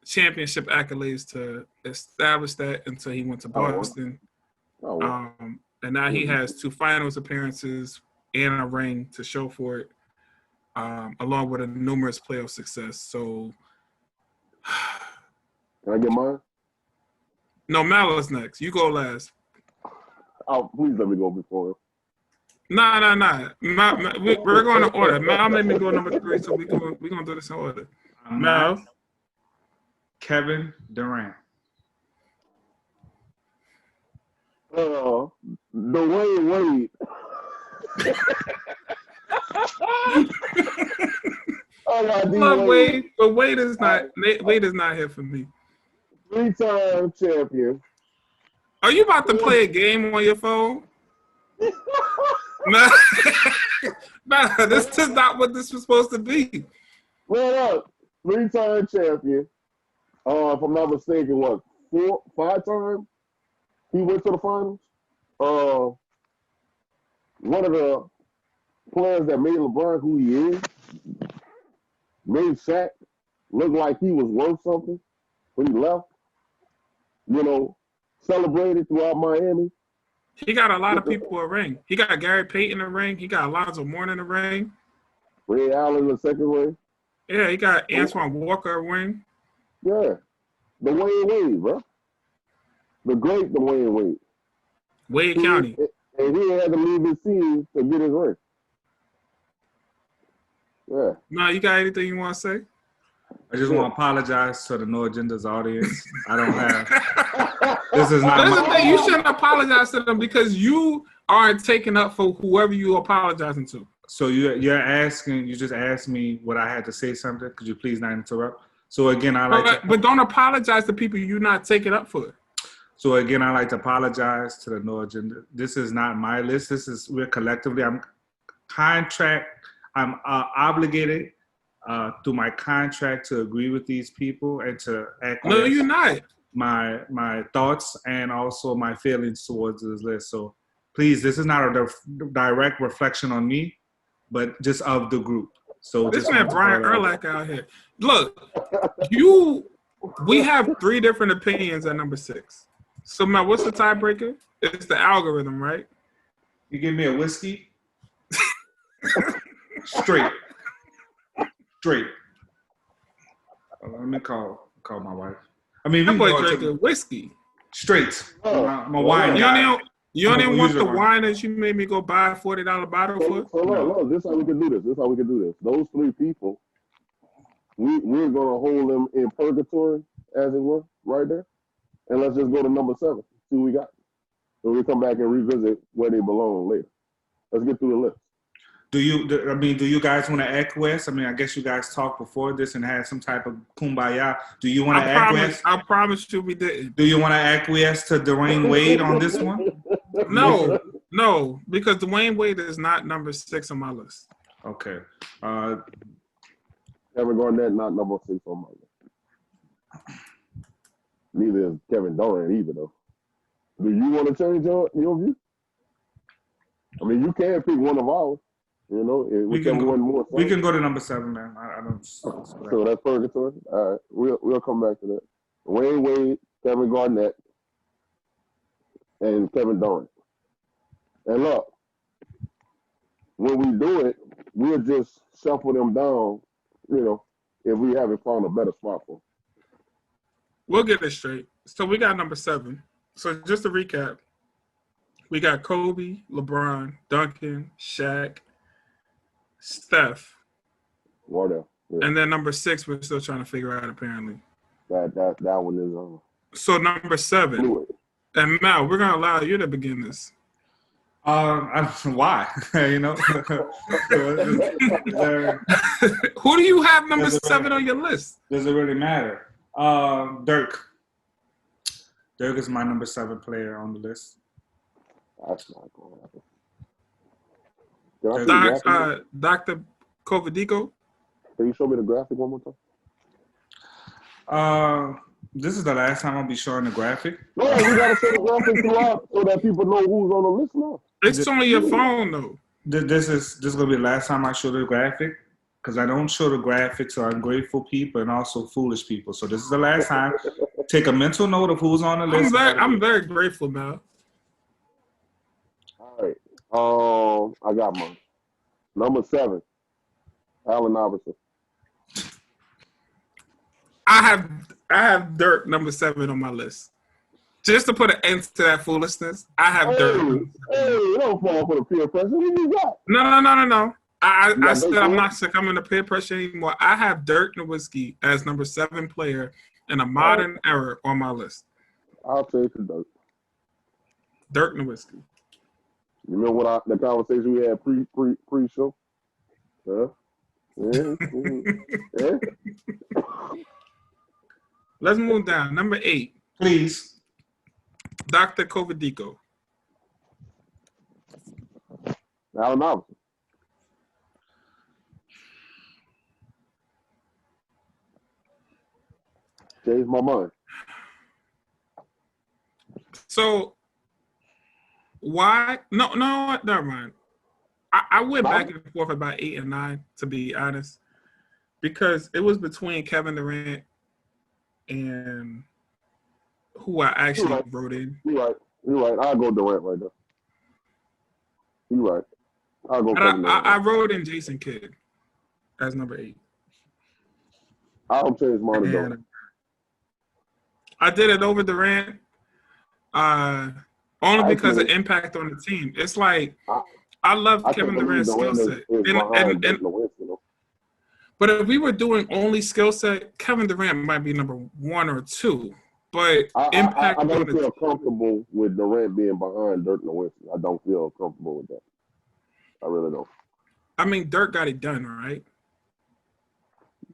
championship accolades to establish that until he went to Boston. And now he has 2 finals appearances and a ring to show for it, along with a numerous playoff success. So, can I get mine? No, Mal is next. You go last. Oh, please let me go before him. Nah. We're going to order. Mal made me go number 3, so we're gonna do this in order. Mal, Kevin Durant. Dwayne Wade. Love Wade, but Wade is not here for me. 3-time champion. Are you about to play a game on your phone? No, this is not what this was supposed to be. Man up. 3-time champion. If I'm not mistaken, what, 5 times he went to the finals? One of the players that made LeBron who he is, made Shaq look like he was worth something when he left. You know, celebrated throughout Miami. He got a lot of people a ring. He got Gary Payton a ring. He got Alonzo Mourning a ring. Ray Allen the second ring. Yeah, he got Antoine Walker a ring. Yeah. Dwayne Wade, bro. The great Dwayne Wade. Wade County. And he had to leave his team to get his ring. Yeah. No, you got anything you want to say? I just want to apologize to the No Agendas audience. I don't have. This is not. That's the thing. You shouldn't apologize to them because you aren't taking up for whoever you apologizing to. So you're asking. You just asked me what I had to say something. Could you please not interrupt? So again, But don't apologize to people you're not taking up for. So again, I like to apologize to the No Agenda. This is not my list. We're collectively. I'm obligated through my contract to agree with these people and to acquiesce. No, you're not. My thoughts and also my feelings towards this list. So please, this is not a direct reflection on me, but just of the group. So this man Brian Urlacher out here. Look, we have 3 different opinions at number 6. So Matt, what's the tiebreaker? It's the algorithm, right? You give me a whiskey? Straight. Let me call my wife. I mean, that boy drinking whiskey. Straight. I'm a wine guy. You don't even want the wine that you made me go buy a $40 bottle for? So no, this is how we can do this. Those 3 people, we're going to hold them in purgatory, as it were, right there. And let's just go to number 7, see what we got. So we'll come back and revisit where they belong later. Let's get through the list. Do you guys want to acquiesce? I mean, I guess you guys talked before this and had some type of kumbaya. Do you want to acquiesce? I promise you we didn't. Do you want to acquiesce to Dwayne Wade on this one? No, because Dwayne Wade is not number 6 on my list. Okay. Kevin Garnett, not number 6 on my list. Neither is Kevin Durant either, though. Do you want to change your view? I mean, you can pick one of ours. You know, we can go to number 7, man. I don't. So that's purgatory. All right, we'll come back to that. Dwayne Wade, Kevin Garnett, and Kevin Durant. And look, when we do it, we'll just shuffle them down. You know, if we haven't found a better spot for them. We'll get it straight. So we got number 7. So just to recap, we got Kobe, LeBron, Duncan, Shaq, Steph. Wardell. Yeah. And then number 6, we're still trying to figure out apparently. That one is So number 7. fluid. And Mal, we're gonna allow you to begin this. Why? You know. Who do you have number 7 on your list? Does it really matter? Dirk. Dirk is my number 7 player on the list. That's not going to happen. Dr. Kovadico. Can you show me the graphic one more time? This is the last time I'll be showing the graphic. No, we gotta show the graphic throughout so that people know who's on the list now. It's on your phone though. This is gonna be the last time I show the graphic because I don't show the graphic to ungrateful people and also foolish people. So this is the last time. Take a mental note of who's on the list. I'm very grateful, Mal. All right. I got mine. Number 7, Allen Iverson. I have Dirk number 7 on my list. Just to put an end to that foolishness, I have Dirk. Hey, don't fall for the peer pressure. What do you got? No. I said I'm not succumbing to peer pressure anymore. I have Dirk Nowitzki as number 7 player in a modern era on my list. I'll take the Dirk. Dirk Nowitzki. You remember the conversation we had pre-show? Huh? Yeah. Yeah. Let's move down. Number 8. Please. Dr. Kovadico. Allen Iverson. Changed my mind. So why? No, never mind. I went back and forth about 8 and 9, to be honest, because it was between Kevin Durant and who I actually wrote in. You're right. I'll go Durant right now. You're right. I'll go Kevin Durant. I wrote in Jason Kidd as number 8. I'll change mine to Durant. I did it over Durant only because of impact on the team. It's like I love Kevin Durant's skill set. But if we were doing only skill set, Kevin Durant might be number 1 or 2. But impact I on don't the feel comfortable with Durant being behind Dirk Nowitzki. I don't feel comfortable with that. I really don't. I mean, Dirk got it done, right?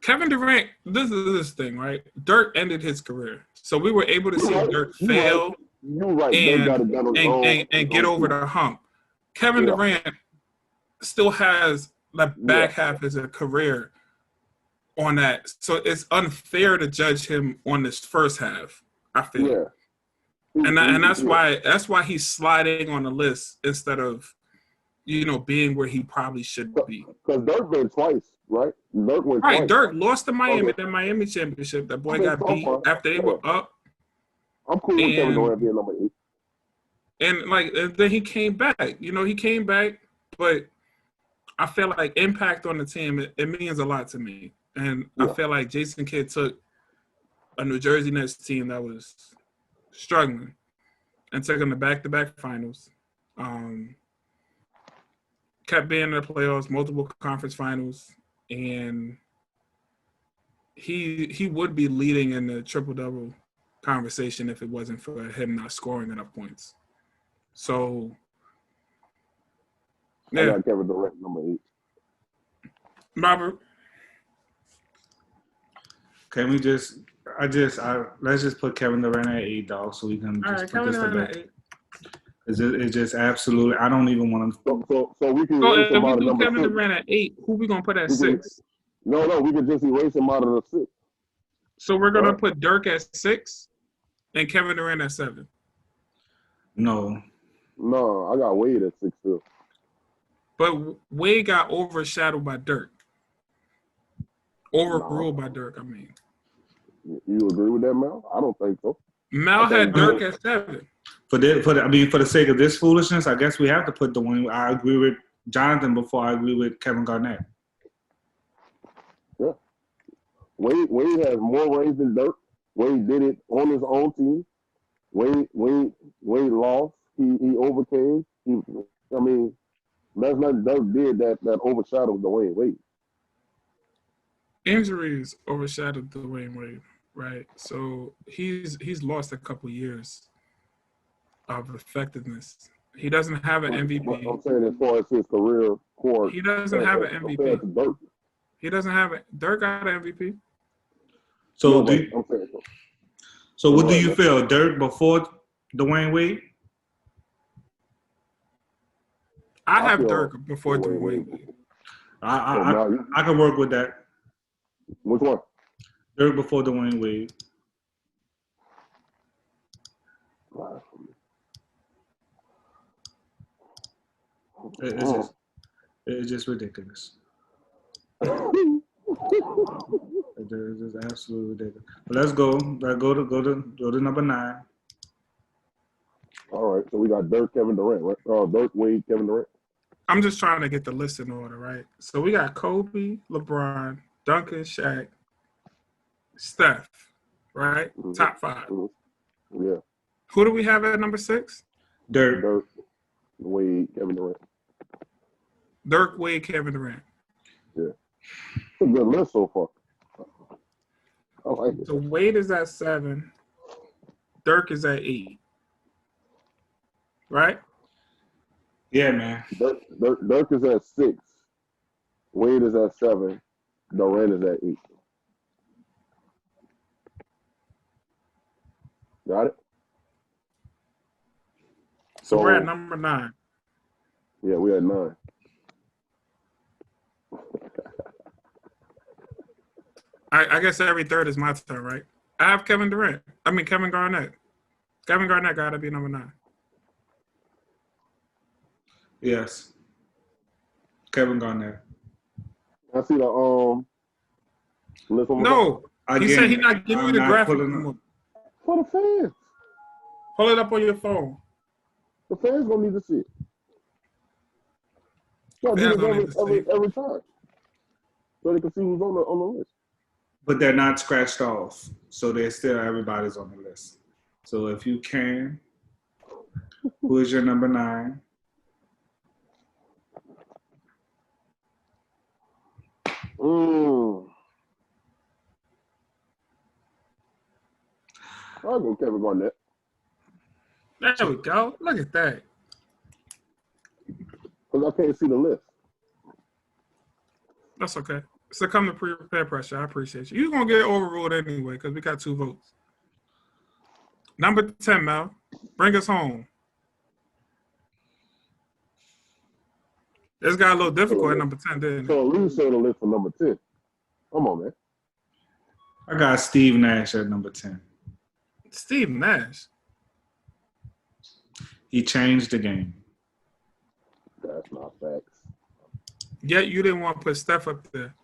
Kevin Durant, this is this thing, right? Dirk ended his career. So we were able to see Dirk fail and get over the hump. Kevin Durant still has the back half of his career on that. So it's unfair to judge him on this first half, I feel. Yeah. And that's why he's sliding on the list instead of, being where he probably should be. Because Dirk been twice, right? Dirk went twice. Dirk lost to Miami, the Miami championship. That boy got beat after they were up. I'm cool with Kevin Durant being number 8. And then he came back. He came back, but I feel like impact on the team, it means a lot to me. And I feel like Jason Kidd took a New Jersey Nets team that was struggling and took them to back-to-back finals. Kept being in the playoffs, multiple conference finals, and he would be leading in the triple-double conversation if it wasn't for him not scoring enough points. So, I got Kevin Durant number 8. Robert. Can we let's just put Kevin Durant at 8, dog, so we can just put this to bed. It's just absolutely. I don't even want to. So we can. So if we do Kevin Durant at 8, who we gonna put at 6? No, we can just erase him out of the 6. So we're gonna put Dirk at 6 and Kevin Durant at 7. No, I got Wade at 6 too. But Wade got overshadowed by Dirk. Overruled by Dirk, I mean. You agree with that, Mel? I don't think so. Mel had Dirk at 7. For the sake of this foolishness, I guess we have to put Dwayne. I agree with Jonathan before I agree with Kevin Garnett. Yeah. Wade has more rings than Dirk. Wade did it on his own team. Wade lost. He overcame. That's not Dirk did that overshadowed Dwayne Wade. Injuries overshadowed Dwayne Wade, right? So he's lost a couple years of effectiveness. He doesn't have an MVP. I'm saying as far as his career core. He doesn't have an MVP. Dirk. He doesn't have it. Dirk got an MVP. So what do you feel? Dirk before Dwayne Wade? I have Dirk before Dwayne Wade. I can work with that. Which one? Dirk before Dwayne Wade. It's just ridiculous. It's just absolutely ridiculous. But let's go. Go to number 9. All right. So we got Dirk, Kevin Durant, right? Dirk, Wade, Kevin Durant. I'm just trying to get the list in order, right? So we got Kobe, LeBron, Duncan, Shaq, Steph, right? Mm-hmm. Top 5. Mm-hmm. Yeah. Who do we have at number 6? Dirk, Wade, Kevin Durant. Dirk, Wade, Kevin Durant. Yeah. It's a good list so far. I like it. So Wade is at 7. Dirk is at 8. right? Yeah, man. Dirk is at 6. Wade is at 7. Durant is at 8. Got it? So we're at number 9. Yeah, we're at 9. I guess every third is my turn, right? I have Kevin Garnett. Kevin Garnett got to be number 9. Yes. Kevin Garnett. I see the list one more time. No, he Again, said he's not giving you the I'm not graphic pulling up. anymore. For the fans. Pull it up on your phone. The fans gonna need to see it. No, do Fans this don't need to see every time. So they can see who's on the list. But they're not scratched off, so they're still everybody's on the list. So if you can, who is your number 9? I'll go Kevin Garnett. There we go. Look at that. Because I can't see the list. That's okay. Succumb to peer pressure. I appreciate you. You're going to get overruled anyway because we got 2 votes. Number 10, Mel. Bring us home. This got a little difficult at number 10, didn't it? So at least say the list for number 10. Come on, man. I got Steve Nash at number 10. Steve Nash. He changed the game. That's not facts. Yet you didn't want to put Steph up there.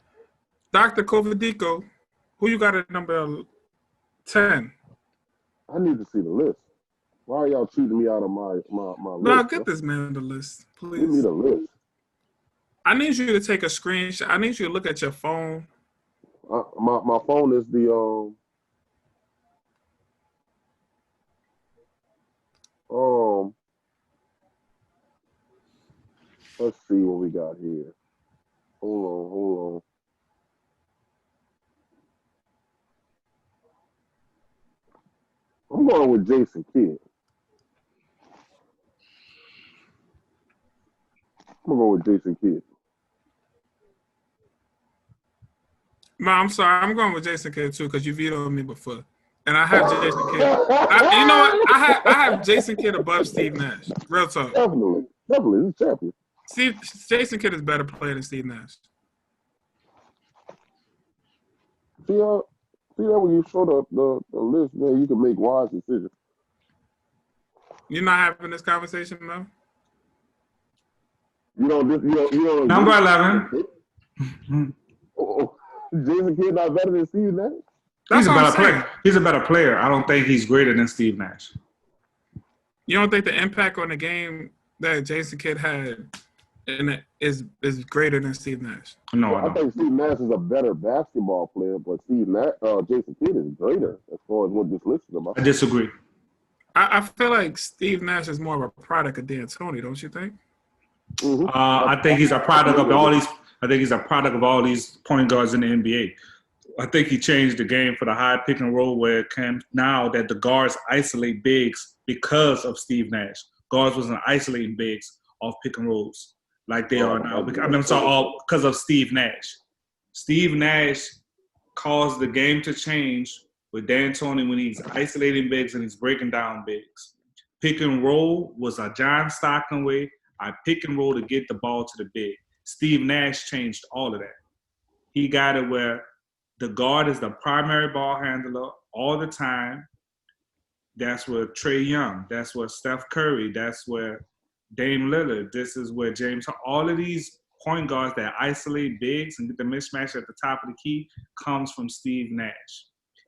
Dr. Kovadico, who you got at number 10? I need to see the list. Why are y'all cheating me out of my list? No, get this man the list, please. Give me the list. I need you to take a screenshot. I need you to look at your phone. My phone is the let's see what we got here. Hold on. I'm going with Jason Kidd. I'm going to go with Jason Kidd. No, I'm sorry. I'm going with Jason Kidd too because you vetoed me before, and I have Jason Kidd. You know what? I have Jason Kidd above Steve Nash. Real talk. Definitely, he's a champion. Jason Kidd is a better player than Steve Nash. See that when you show the list, man, you can make wise decisions. You're not having this conversation, Mel? You don't. Number 11. Jason Kidd not better than Steve Nash? He's a better player. He's a better player. I don't think he's greater than Steve Nash. You don't think the impact on the game that Jason Kidd had is greater than Steve Nash? No, I think Steve Nash is a better basketball player, but Jason Kidd is greater as far as what this list is about. I disagree. I feel like Steve Nash is more of a product of D'Antoni, don't you think? Mm-hmm. I think he's a product of all these. I think he's a product of all these point guards in the NBA. I think he changed the game for the high pick and roll where it can now that the guards isolate bigs because of Steve Nash. Guards wasn't isolating bigs off pick and rolls like they are now. All because of Steve Nash. Steve Nash caused the game to change with D'Antoni when he's isolating bigs and he's breaking down bigs. Pick and roll was a John Stockton way. I pick and roll to get the ball to the big. Steve Nash changed all of that. He got it where the guard is the primary ball handler all the time. That's where Trae Young. That's where Steph Curry. That's where Dame Lillard. This is where James. All of these point guards that isolate bigs and get the mismatch at the top of the key comes from Steve Nash.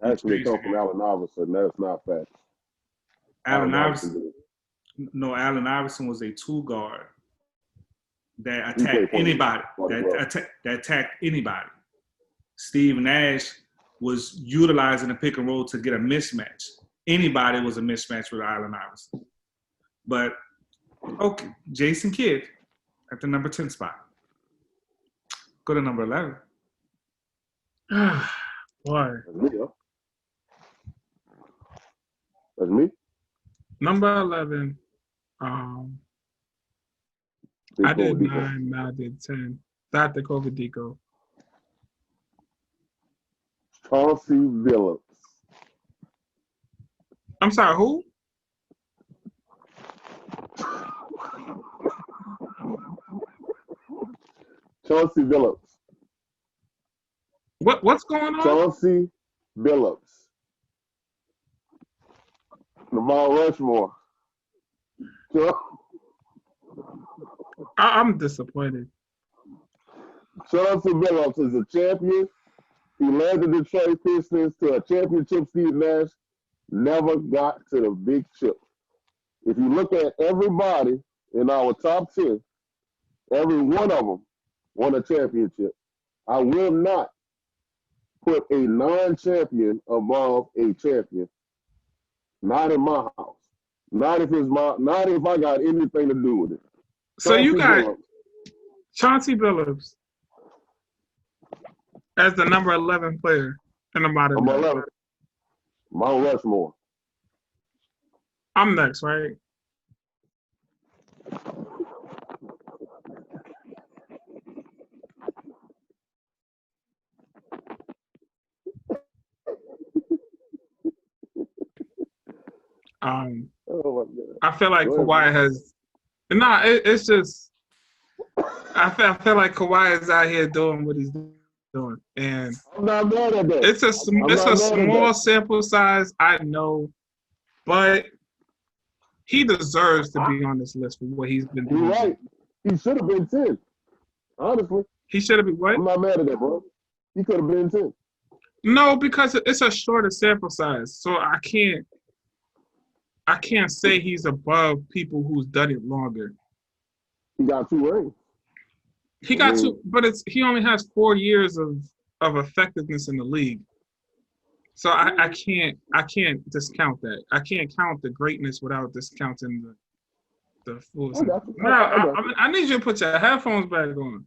Actually, it comes from Allen Iverson. That's not fact. Allen Iverson. No, Allen Iverson was a 2-guard that attacked anybody. That attacked anybody. Steve Nash was utilizing the pick and roll to get a mismatch. Anybody was a mismatch with Allen Iverson. But okay, Jason Kidd at the number 10 spot. Go to number 11. Why? That's me. Number 11. Big I did Kobe Deco. 9, Mal did 10. Dr. Covadico. Chauncey Billups. I'm sorry, who? Chauncey Billups. What's going on? Chauncey Billups. The Mount Rushmore. I'm disappointed. Chauncey Billups is a champion. He led the Detroit Pistons to a championship. Steve Nash never got to the big chip. If you look at everybody in our top 10, every one of them won a championship. I will not put a non-champion above a champion. Not in my house. Not if I got anything to do with it. So you got Billups. Chauncey Billups as the number 11 player in the modern I'm era. 11. Mount Rushmore. I'm next, right? Oh my God. I feel like Go ahead, Kawhi man. has. Nah, it's just. I feel like Kawhi is out here doing what he's doing, and I'm not mad at that. it's a I'm not mad at small that. sample size. I know, but he deserves to be on this list for what he's been doing. You're right. He should have been 10. Honestly, He should have been what? I'm not mad at that, bro. He could have been 10. No, because it's a shorter sample size, so I can't say he's above people who's done it longer. He got 2 rings. He got two, but he only has 4 years of effectiveness in the league. So I can't discount that. I can't count the greatness without discounting the full. I got you. No, I need you to put your headphones back on.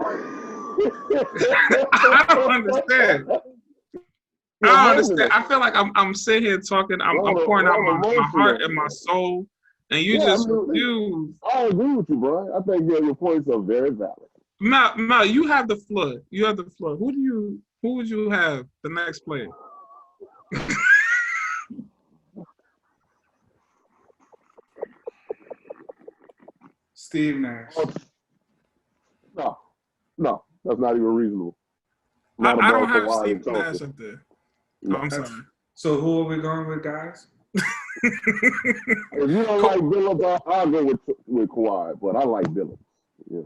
I don't understand. I don't understand. I feel like I'm sitting here talking. I'm pouring out my heart and my soul, and you just refuse. I agree with you, bro. I think your points are very valid. No, you have the floor. You have the floor. Who would you have the next player? Steve Nash. No, that's not even reasonable. I don't have Steve Nash up there. No. Oh, I'm sorry. So who are we going with, guys? If you don't like Billups, I'll go with Kawhi, but I like Billups. Yeah.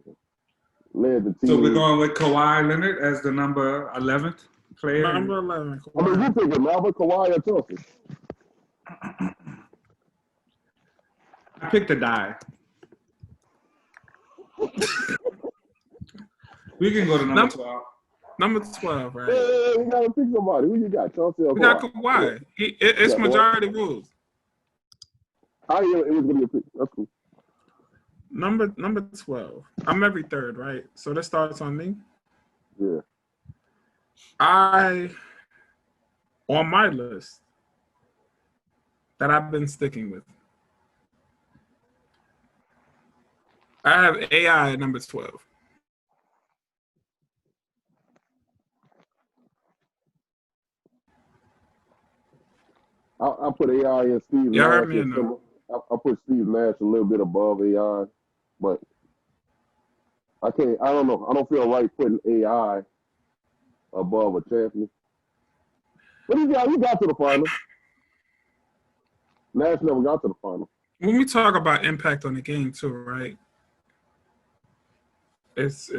Led the team. So we're going with Kawhi Leonard as the number 11th player. Number 11. I mean, you pick him, Malvin, Kawhi, or Chelsea. I picked a die. We can go to number 12. Number 12, right? Yeah, we gotta pick somebody. Who you got, Chelsea or Kawhi? We got Kawhi. It's majority rules. It was gonna be a pick. That's cool. Number 12. I'm every third, right? So that starts on me. Yeah. On my list that I've been sticking with, I have AI at number 12. I put AI and Steve Y'all Nash. heard me or no? I put Steve Nash a little bit above AI, but I don't know. I don't feel right putting AI above a champion. But he got to the final. Nash never got to the final. When we talk about impact on the game too, right? It's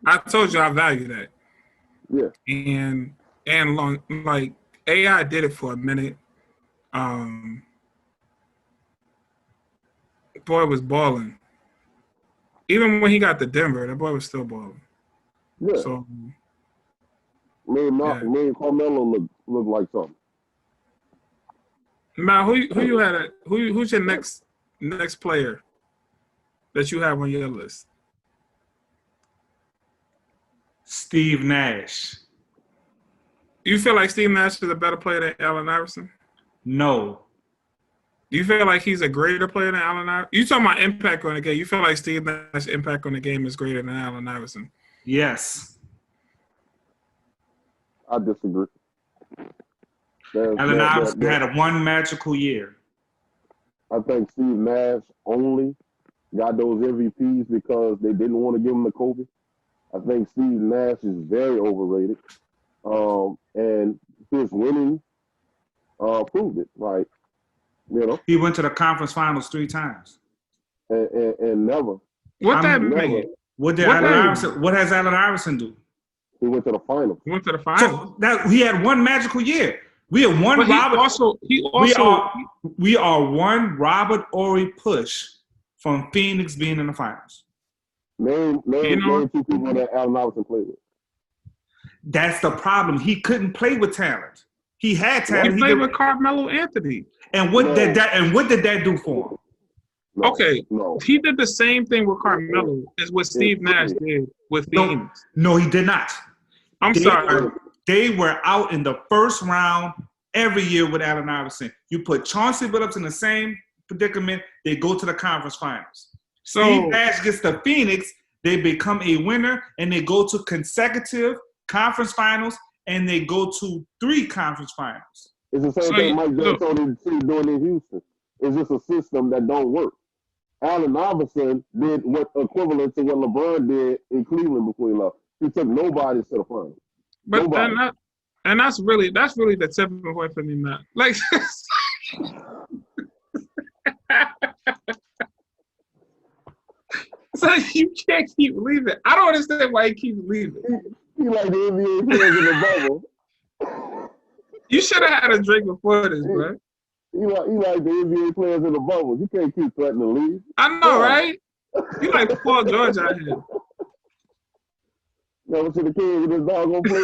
I told you I value that. Yeah. And long, like AI did it for a minute. Boy was balling. Even when he got to Denver, that boy was still balling. Yeah. So me and Carmelo look like something. Mal, who you had? Who's your next player that you have on your list? Steve Nash. You feel like Steve Nash is a better player than Allen Iverson? No. Do you feel like he's a greater player than Allen Iverson? You talking about impact on the game? You feel like Steve Nash's impact on the game is greater than Allen Iverson? Yes. I disagree. Allen Iverson had one magical year. I think Steve Nash only got those MVPs because they didn't want to give him to Kobe. I think Steve Nash is very overrated. And his winning proved it. Like, you know. He went to the conference finals 3 times. And never. What that mean? What has Allen Iverson do? He went to the finals. He went to the finals. So he had one magical year. We had one Robert. We are one Robert Horry push from Phoenix being in the finals. Name 2 people that Allen Iverson played with. That's the problem. He couldn't play with talent. He had talent. He played with Carmelo Anthony. And what did that do for him? No. He did the same thing with Carmelo as what Steve Nash did with Phoenix. No, he did not. I'm sorry. They were out in the first round every year with Allen Iverson. You put Chauncey Billups in the same predicament, they go to the conference finals. So Steve Nash gets to Phoenix, they become a winner, and they go to consecutive conference finals, and they go to 3 conference finals. It's the same thing Mike D'Antoni doing in Houston. It's just a system that don't work. Allen Iverson did what equivalent to what LeBron did in Cleveland before he left. He took nobody to the finals. But that's really the tipping point for me now. Like, so you can't keep leaving. I don't understand why he keeps leaving. He like the NBA players in the bubble. You should have had a drink before this, bro. He like the NBA players in the bubble. You can't keep threatening to leave. I know, right? You like Paul George out here. Never see the kid with his dog on play.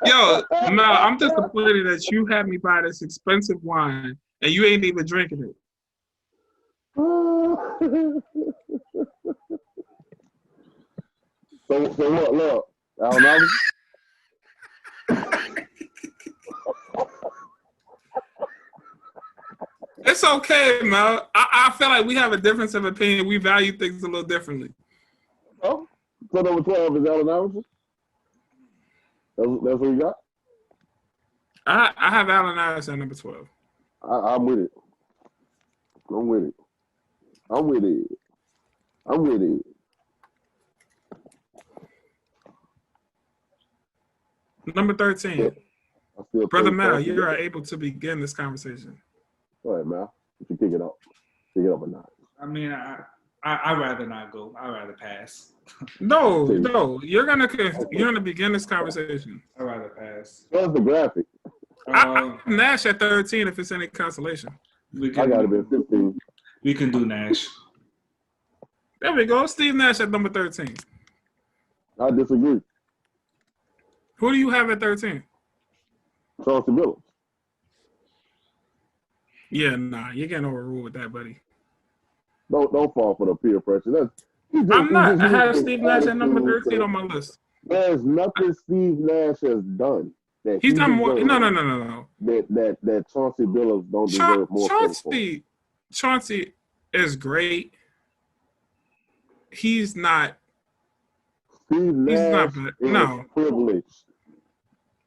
Yo, no, I'm disappointed that you had me buy this expensive wine and you ain't even drinking it. So what? Look, Allen Iverson. It's okay, man. I feel like we have a difference of opinion. We value things a little differently. Oh, so number 12 is Allen Iverson? That's what you got? I have Allen Iverson at number 12. I'm with it. I'm with it. Number 13. Yeah. Brother Mal, you are able to begin this conversation. All right, Mal. You should kick it up. Kick it up a notch. I mean, I'd rather not go. I'd rather pass. No. You're gonna begin this conversation. I'd rather pass. Where's the graphic? I Nash at 13 if it's any consolation. I got it at 15. We can do Nash. There we go. Steve Nash at number 13. I disagree. Who do you have at 13? Chauncey Billups. Yeah, nah, you're getting overruled with that, buddy. Don't fall for the peer pressure. I'm not. I have Steve Nash at number 13 on my list. There's nothing Steve Nash has done that he's done more. No. That Chauncey Billups don't deserve more credit for. Chauncey is great. He's not. Steve Nash is privileged.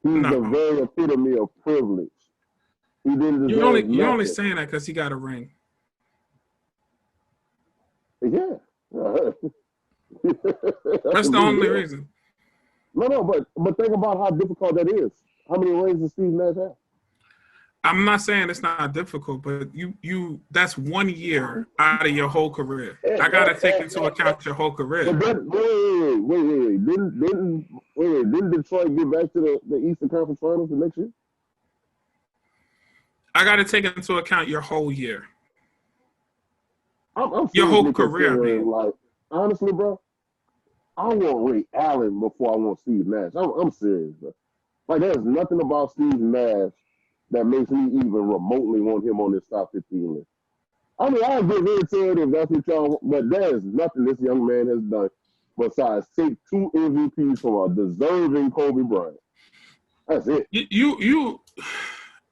He's the very epitome of privilege. He didn't deserve You're only saying that because he got a ring. Yeah. That's the only reason. No, but think about how difficult that is. How many rings does Steve Nash have? I'm not saying it's not difficult, but you that's 1 year out of your whole career. I gotta take into account your whole career. But wait. Didn't Detroit get back to the Eastern Conference Finals the next year? I gotta take into account your whole year. I'm your whole career, man. Like, honestly, bro, I want Ray Allen before I want Steve Nash. I'm serious, bro. Like, there's nothing about Steve Nash that makes me even remotely want him on this top 15 list. I mean, I'll get into it if that's what y'all want, but there's nothing this young man has done besides take 2 MVPs from a deserving Kobe Bryant. That's it.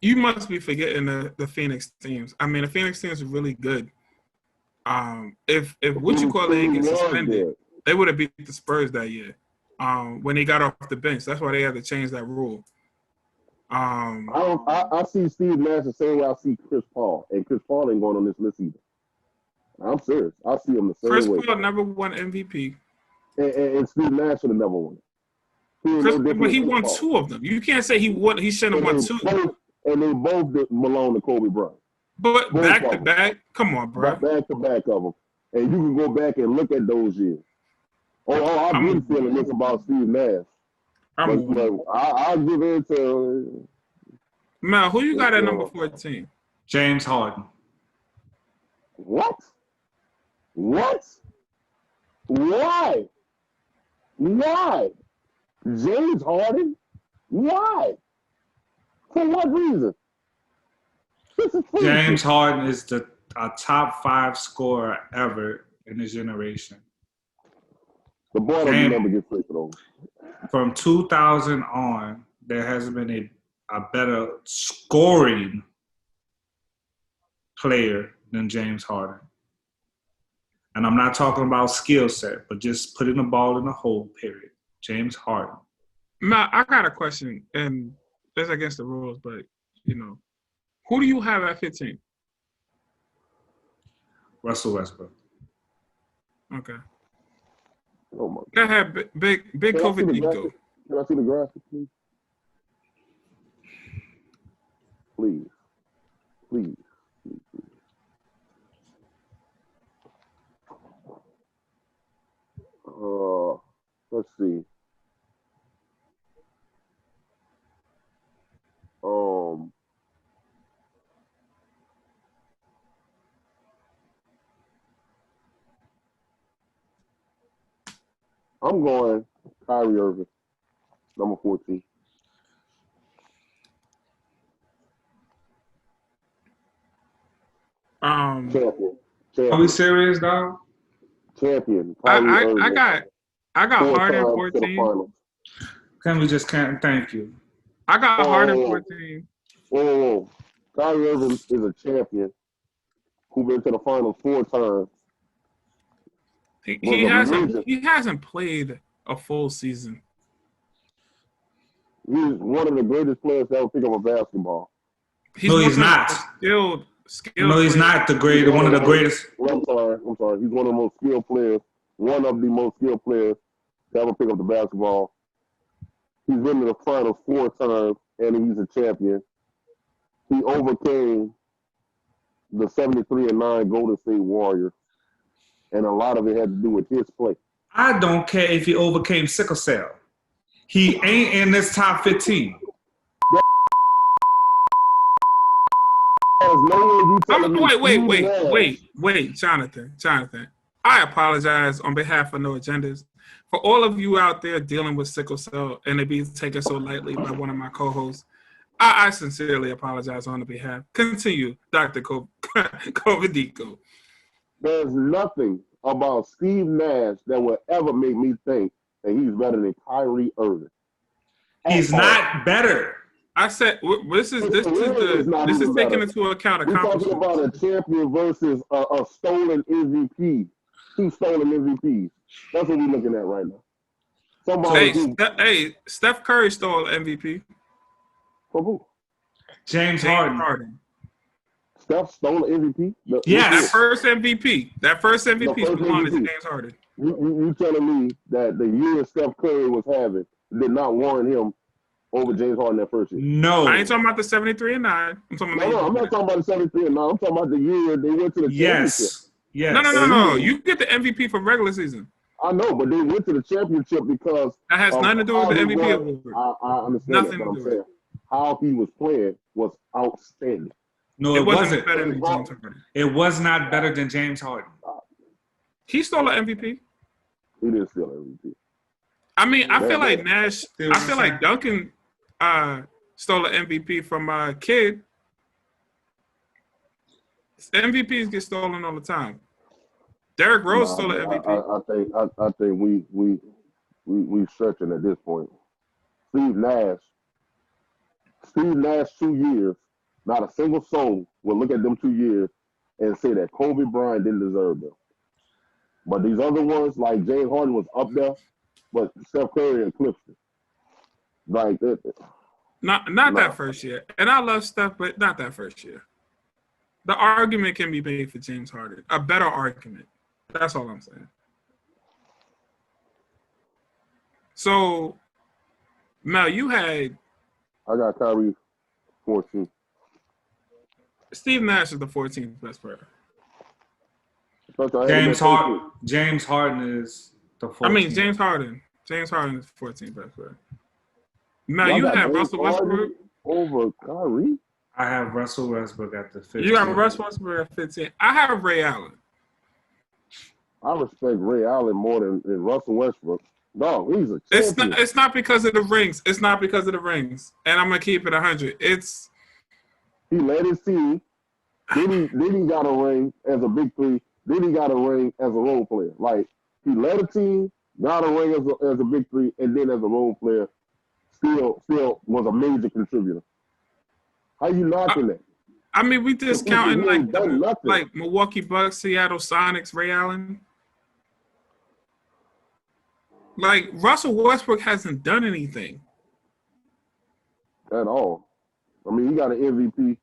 You must be forgetting the Phoenix teams. I mean, the Phoenix teams are really good. If what you call it gets suspended, they would have beat the Spurs that year. When they got off the bench, that's why they had to change that rule. I see Steve Nash the same way I see Chris Paul, and Chris Paul ain't going on this list either. I'm serious. I see him the same way. Chris Paul never won MVP. And Steve Nash should have never won it. But he won two of them. You can't say he won. He shouldn't have won two. And they both belong to Kobe Bryant. But both back to back, come on, bro. Back to back of them, and you can go back and look at those years. I've been feeling this about Steve Nash. I'll give it to. Man, who you got at number 14? James Harden. What? Why? James Harden? Why? For what reason? James Harden is a top 5 scorer ever in his generation. The boy doesn't never get flipped over. From 2000 on, there hasn't been a better scoring player than James Harden. And I'm not talking about skill set, but just putting the ball in the hole, period. James Harden. Matt, I got a question, and it's against the rules, but, who do you have at 15? Russell Westbrook. Okay. Oh my God. Go ahead, big COVID Nico. Can I see the graphic, please? Please. Let's see. I'm going Kyrie Irving, number 14. Champion. Are we serious, dog? Champion. I got Harden 14. Can we just can't thank you? I got Harden 14. Whoa. Kyrie Irving is a champion who been to the finals 4 times. He hasn't played a full season. He's one of the greatest players to ever pick up a basketball. He's not. Skilled no, he's not the greatest. One of the greatest. I'm sorry. He's one of the most skilled players. One of the most skilled players to ever pick up the basketball. He's been to the finals 4 times, and he's a champion. He overcame the 73-9 Golden State Warriors, and a lot of it had to do with his play. I don't care if he overcame sickle cell. He ain't in this top 15. Wait, Jonathan. I apologize on behalf of No Agendas for all of you out there dealing with sickle cell and it being taken so lightly by one of my co-hosts. I sincerely apologize on the behalf. Continue, Dr. Covidico. There's nothing about Steve Nash that will ever make me think that he's better than Kyrie Irving. He's not better. I said this is taking into account accomplishments. We're talking about a champion versus a stolen MVP. 2 stolen MVPs. That's what we're looking at right now. Steph Curry stole MVP. For who? James Harden. Steph stole an MVP? That first MVP belonged to James Harden. You telling me that the year Steph Curry was having did not warrant him over James Harden that first year? No. I ain't talking about the 73-9. I'm not talking about the 73-9. I'm talking about the year they went to the championship. Yes. No. You get the MVP for regular season. I know, but they went to the championship because that has nothing to do with the MVP award. I understand nothing that, but I'm saying how he was playing was outstanding. No, it wasn't better than James Harden. It was not better than James Harden. He stole an MVP. He didn't steal an MVP. I mean, I feel like Nash. I feel like Duncan stole an MVP from Kid. MVPs get stolen all the time. Derrick Rose stole an MVP. I think we stretching at this point. Steve Nash 2 years Not a single soul will look at them 2 years and say that Kobe Bryant didn't deserve them. But these other ones, like James Harden was up there, but Steph Curry eclipsed it. Like that. Not that first year. And I love Steph, but not that first year. The argument can be made for James Harden. A better argument. That's all I'm saying. So, Mel, you had I got Kyrie 14. Steve Nash is the 14th best player. James Harden is the 14th. I mean, James Harden. James Harden is the 14th best player. Mel, you have Russell Westbrook over Kyrie? I have Russell Westbrook at the 15th. You got Russell Westbrook at 15. I have Ray Allen. I respect Ray Allen more than Russell Westbrook. No, he's a champion. It's not because of the rings. It's not because of the rings. And I'm gonna keep it 100. He led his team. Then he got a ring as a big three. Then he got a ring as a role player. Like he led a team, got a ring as a big three, and then as a role player, still was a major contributor. How you knocking that? I mean, we just counting like Milwaukee Bucks, Seattle Sonics, Ray Allen. Like Russell Westbrook hasn't done anything at all. I mean, he got an MVP.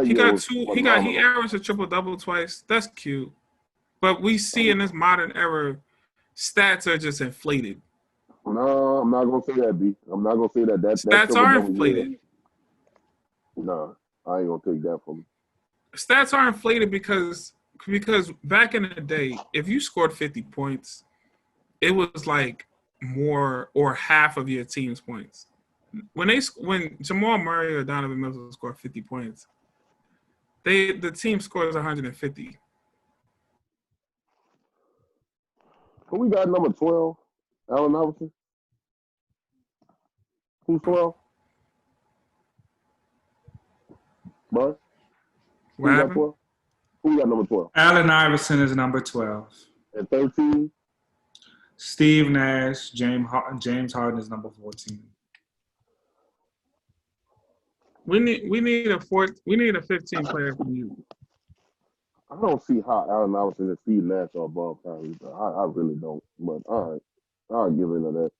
He averaged a triple-double twice. That's cute. But we see in this modern era, stats are just inflated. No, I'm not gonna say that, B. I'm not gonna say that. Stats are inflated. No, I ain't gonna take that from him. Stats are inflated because back in the day, if you scored 50 points, it was like more or half of your team's points. When Jamal Murray or Donovan Mitchell scored 50 points, the team scores 150. Who we got number 12? Allen Iverson? Who's 12? Bro? Who we got number 12? Allen Iverson is number 12. And 13? Steve Nash. James Harden is number 14. We need a 15 player from you. I don't see how Allen Iverson and Steve Nash are above Kyrie. I really don't. But all right, I'll give into that.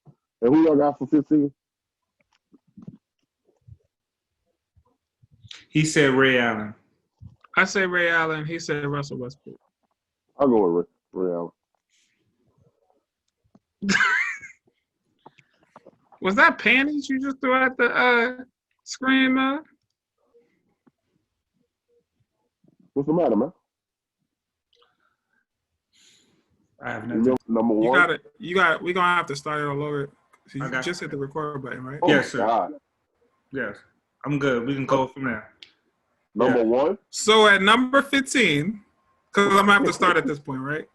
And who y'all got for 15? He said Ray Allen. I said Ray Allen. He said Russell Westbrook. I'll go with Ray Allen. Was that panties you just threw at the screen, man? What's the matter, man? I have nothing. Number one. You got it. We're gonna have to start it all over. So you just hit the record button, right? Oh, yes, sir. God. Yes. I'm good. We can go from there. Number one? So at number 15, because I'm gonna have to start at this point, right?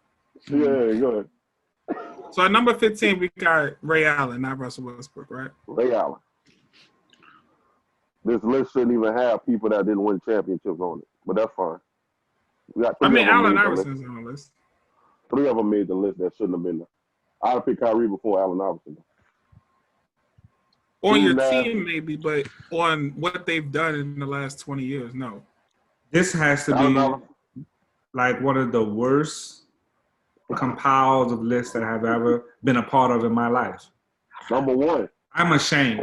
Yeah, go ahead. So at number 15, we got Ray Allen, not Russell Westbrook, right? Ray Allen. This list shouldn't even have people that didn't win championships on it, but that's fine. Allen Iverson's on the list. 3 of them made the list that shouldn't have been there. I'd have picked Kyrie before Allen Iverson. On your team, maybe, but on what they've done in the last 20 years, no. This has to be like one of the worst compiles of lists that I've ever been a part of in my life. Number one. I'm ashamed.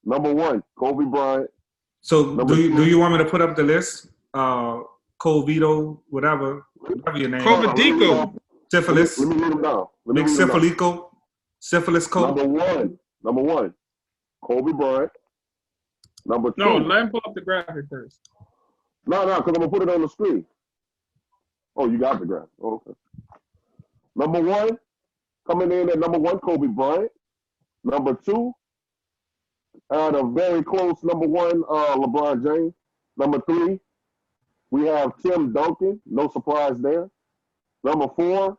Number one, Kobe Bryant. So do you want me to put up the list? Covito, whatever your name. Covadico. Syphilis. Let me read them down. Big Syphilico. Syphilis Cole. Number one, Kobe Bryant. Number 2. No, let him pull up the graphic first. No, because I'm going to put it on the screen. Oh, you got the graphic. Oh, okay. Number 1, coming in at number 1, Kobe Bryant. Number 2, at a very close number 1, LeBron James. Number 3, we have Tim Duncan. No surprise there. Number 4,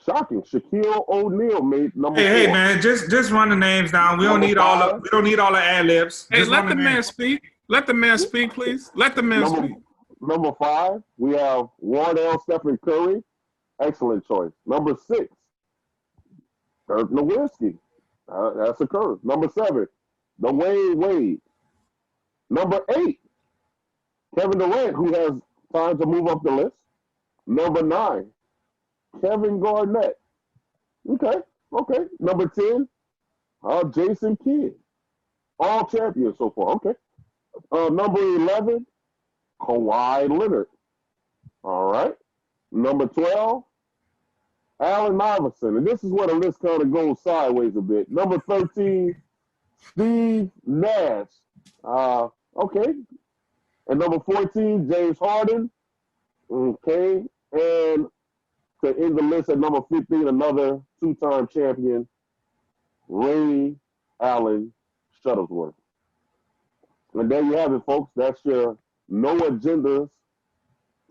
shocking, Shaquille O'Neal made number 4. Hey, man, just run the names down. We don't need all the ad libs. Hey, let the man speak. Let the man speak, please. Let the man speak. Number 5, we have Wardell Stephen Curry. Excellent choice. Number 6, Dirk Nowitzki. That's a curve. Number 7, Dwayne Wade. Number 8, Kevin Durant, who has time to move up the list. Number 9, Kevin Garnett. Okay. Number 10, Jason Kidd. All champions so far. Okay. Number 11, Kawhi Leonard. All right. Number 12, Allen Iverson. And this is where the list kind of goes sideways a bit. Number 13, Steve Nash. Okay. And number 14, James Harden. Okay. And to end the list at number 15, another 2-time champion, Ray Allen Shuttlesworth. And there you have it, folks. That's your No Agendas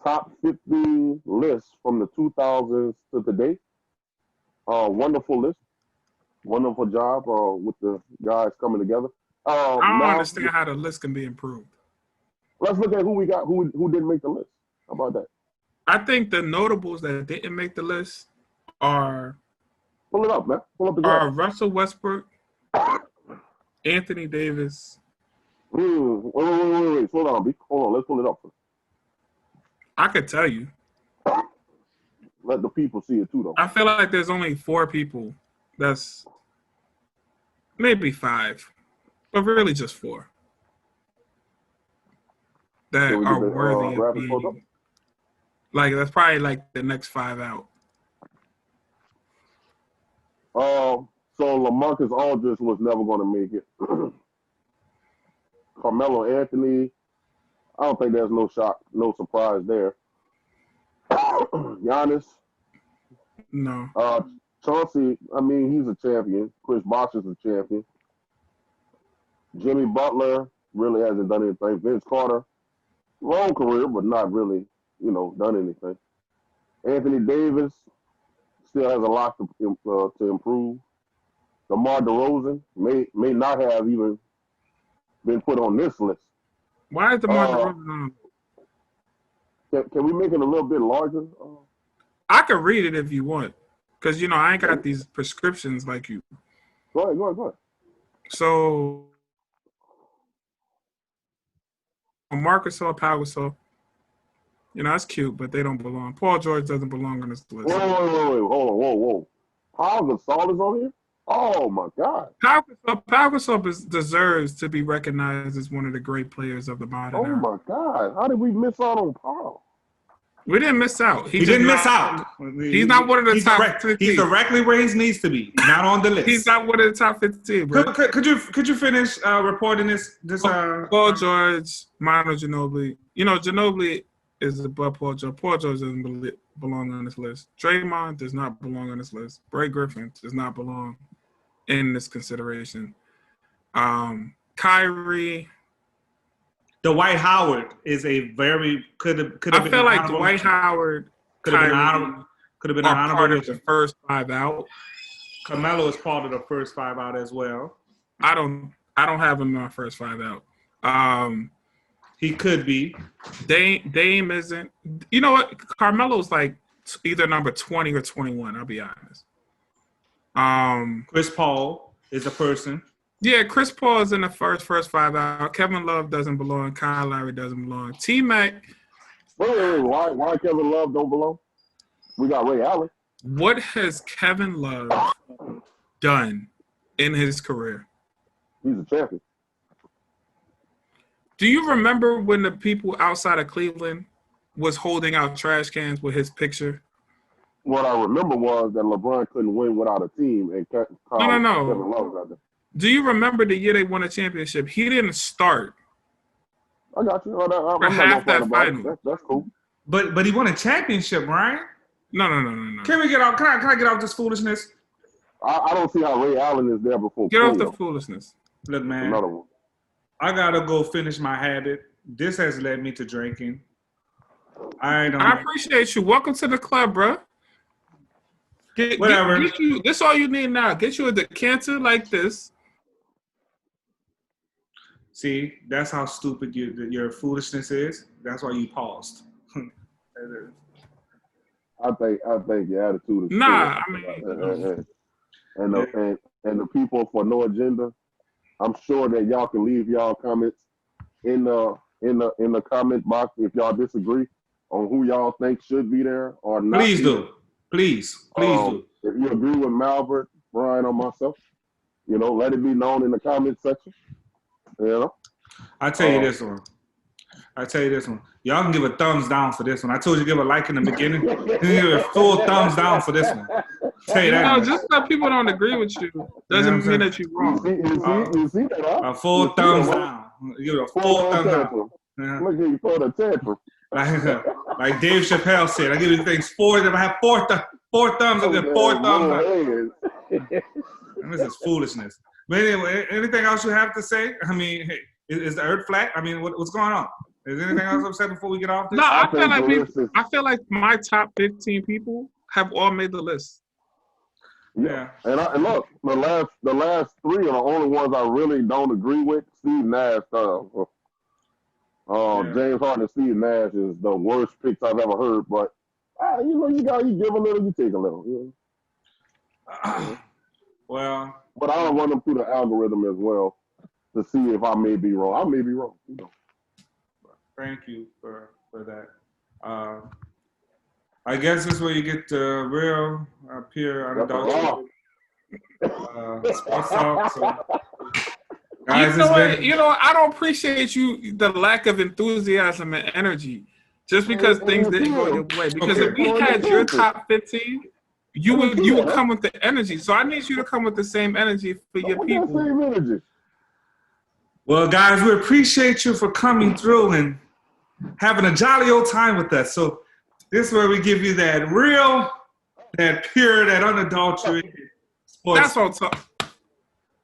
top 15 list from the 2000s to today. Wonderful list. Wonderful job with the guys coming together. I don't understand how the list can be improved. Let's look at who we got, who didn't make the list. How about that? I think the notables that didn't make the list are Pull it up, man. Pull up the graph. Russell Westbrook, Anthony Davis. Wait. Slow down, B. Hold on. Let's pull it up. I could tell you. Let the people see it too, though. I feel like there's only 4 people. That's maybe 5, but really just 4 that are worthy of being. Like that's probably like the next 5 out. So LaMarcus Aldridge was never going to make it. Carmelo Anthony, I don't think there's no surprise there. Giannis. No. Chauncey, I mean, he's a champion. Chris Bosh is a champion. Jimmy Butler really hasn't done anything. Vince Carter, long career, but not really, done anything. Anthony Davis still has a lot to improve. DeMar DeRozan may not have even been put on this list. Why is DeMar DeRozan on? Can we make it a little bit larger? I could read it if you want, because I ain't got these prescriptions like you. Go ahead. So, Marcus or Pau Gasol, that's cute, but they don't belong. Paul George doesn't belong on this list. Wait. Whoa. Pau Gasol is on here? Oh, my God. Pau Gasol deserves to be recognized as one of the great players of the modern era. Oh, my God. How did we miss out on Pau? We didn't miss out. He didn't miss out. He's not one of the top 15. He's directly where he needs to be, not on the list. He's not one of the top 15, bro. Could you finish reporting this? Paul George, Manu Ginobili. Ginobili is above Paul George. Paul George doesn't belong on this list. Draymond does not belong on this list. Blake Griffin does not belong in this consideration. Kyrie. Dwight Howard is a very could have been. I feel like Dwight Howard could have been an honorable part of the first 5 out. Carmelo is part of the first 5 out as well. I don't have him in my first 5 out. He could be. Dame isn't. You know what? Carmelo's like either number 20 or 21. I'll be honest. Chris Paul is a person. Yeah, Chris Paul is in the first 5 out. Kevin Love doesn't belong. Kyle Lowry doesn't belong. T-Mac. Wait. Why Kevin Love don't belong? We got Ray Allen. What has Kevin Love done in his career? He's a champion. Do you remember when the people outside of Cleveland was holding out trash cans with his picture? What I remember was that LeBron couldn't win without a team, and Kevin Love got there. Do you remember the year they won a championship? He didn't start. I got you. For half that final. That's cool. But he won a championship, Ryan. No. Can we get off? Can I get off this foolishness? I don't see how Ray Allen is there before. Get off the foolishness. Look, man. Another one. I gotta go finish my habit. This has led me to drinking. I appreciate you. Welcome to the club, bro. Whatever. This all you need now. Get you a decanter like this. See, that's how stupid your foolishness is. That's why you paused. I think your attitude is nah. Cool. And the people for No Agenda, I'm sure that y'all can leave y'all comments in the in the comment box if y'all disagree on who y'all think should be there or not. Please do. Please do. If you agree with Malbert, Brian, or myself, let it be known in the comment section. I tell you this one. Y'all can give a thumbs down for this one. I told you to give a like in the beginning. You give a full thumbs down for this one. Tell you that. Just because people don't agree with you doesn't mean that you're wrong. You see that, huh? A full thumbs down. Give it a full thumbs down. Look at you for the tantrum. Like Dave Chappelle said, I give you things four. If I have four thumbs, I'll get 4 thumbs up. This is foolishness. But anyway, anything else you have to say? I mean, hey, is the earth flat? I mean, what's going on? Is there anything else I'm saying before we get off this? No, I feel like my top 15 people have all made the list. Yeah. And look, the last 3 are the only ones I really don't agree with. Steve Nash, James Harden and Steve Nash is the worst picks I've ever heard. But you give a little, you take a little. Well, but I'll run them through the algorithm as well to see if I may be wrong. I may be wrong. Thank you for that. I guess this is where you get the real pure unadulterated sports talk. So, guys, I don't appreciate the lack of enthusiasm and energy just because things didn't go your way. Because if we had your top 15, you would come with the energy. So I need you to come with the same energy for your people. Same energy. Well, guys, we appreciate you for coming through and having a jolly old time with us. So this is where we give you that real, that pure, that unadulterated sports. That's what I'm talking.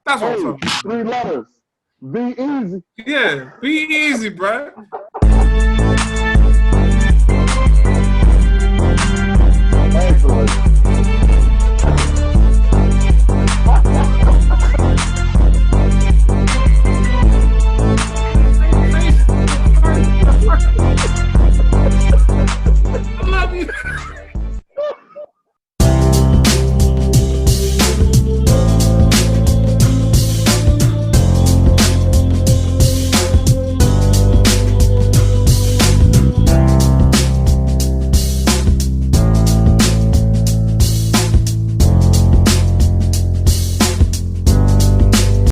That's what I'm talking. 3 letters. Be easy. Yeah, be easy, bro. Excellent.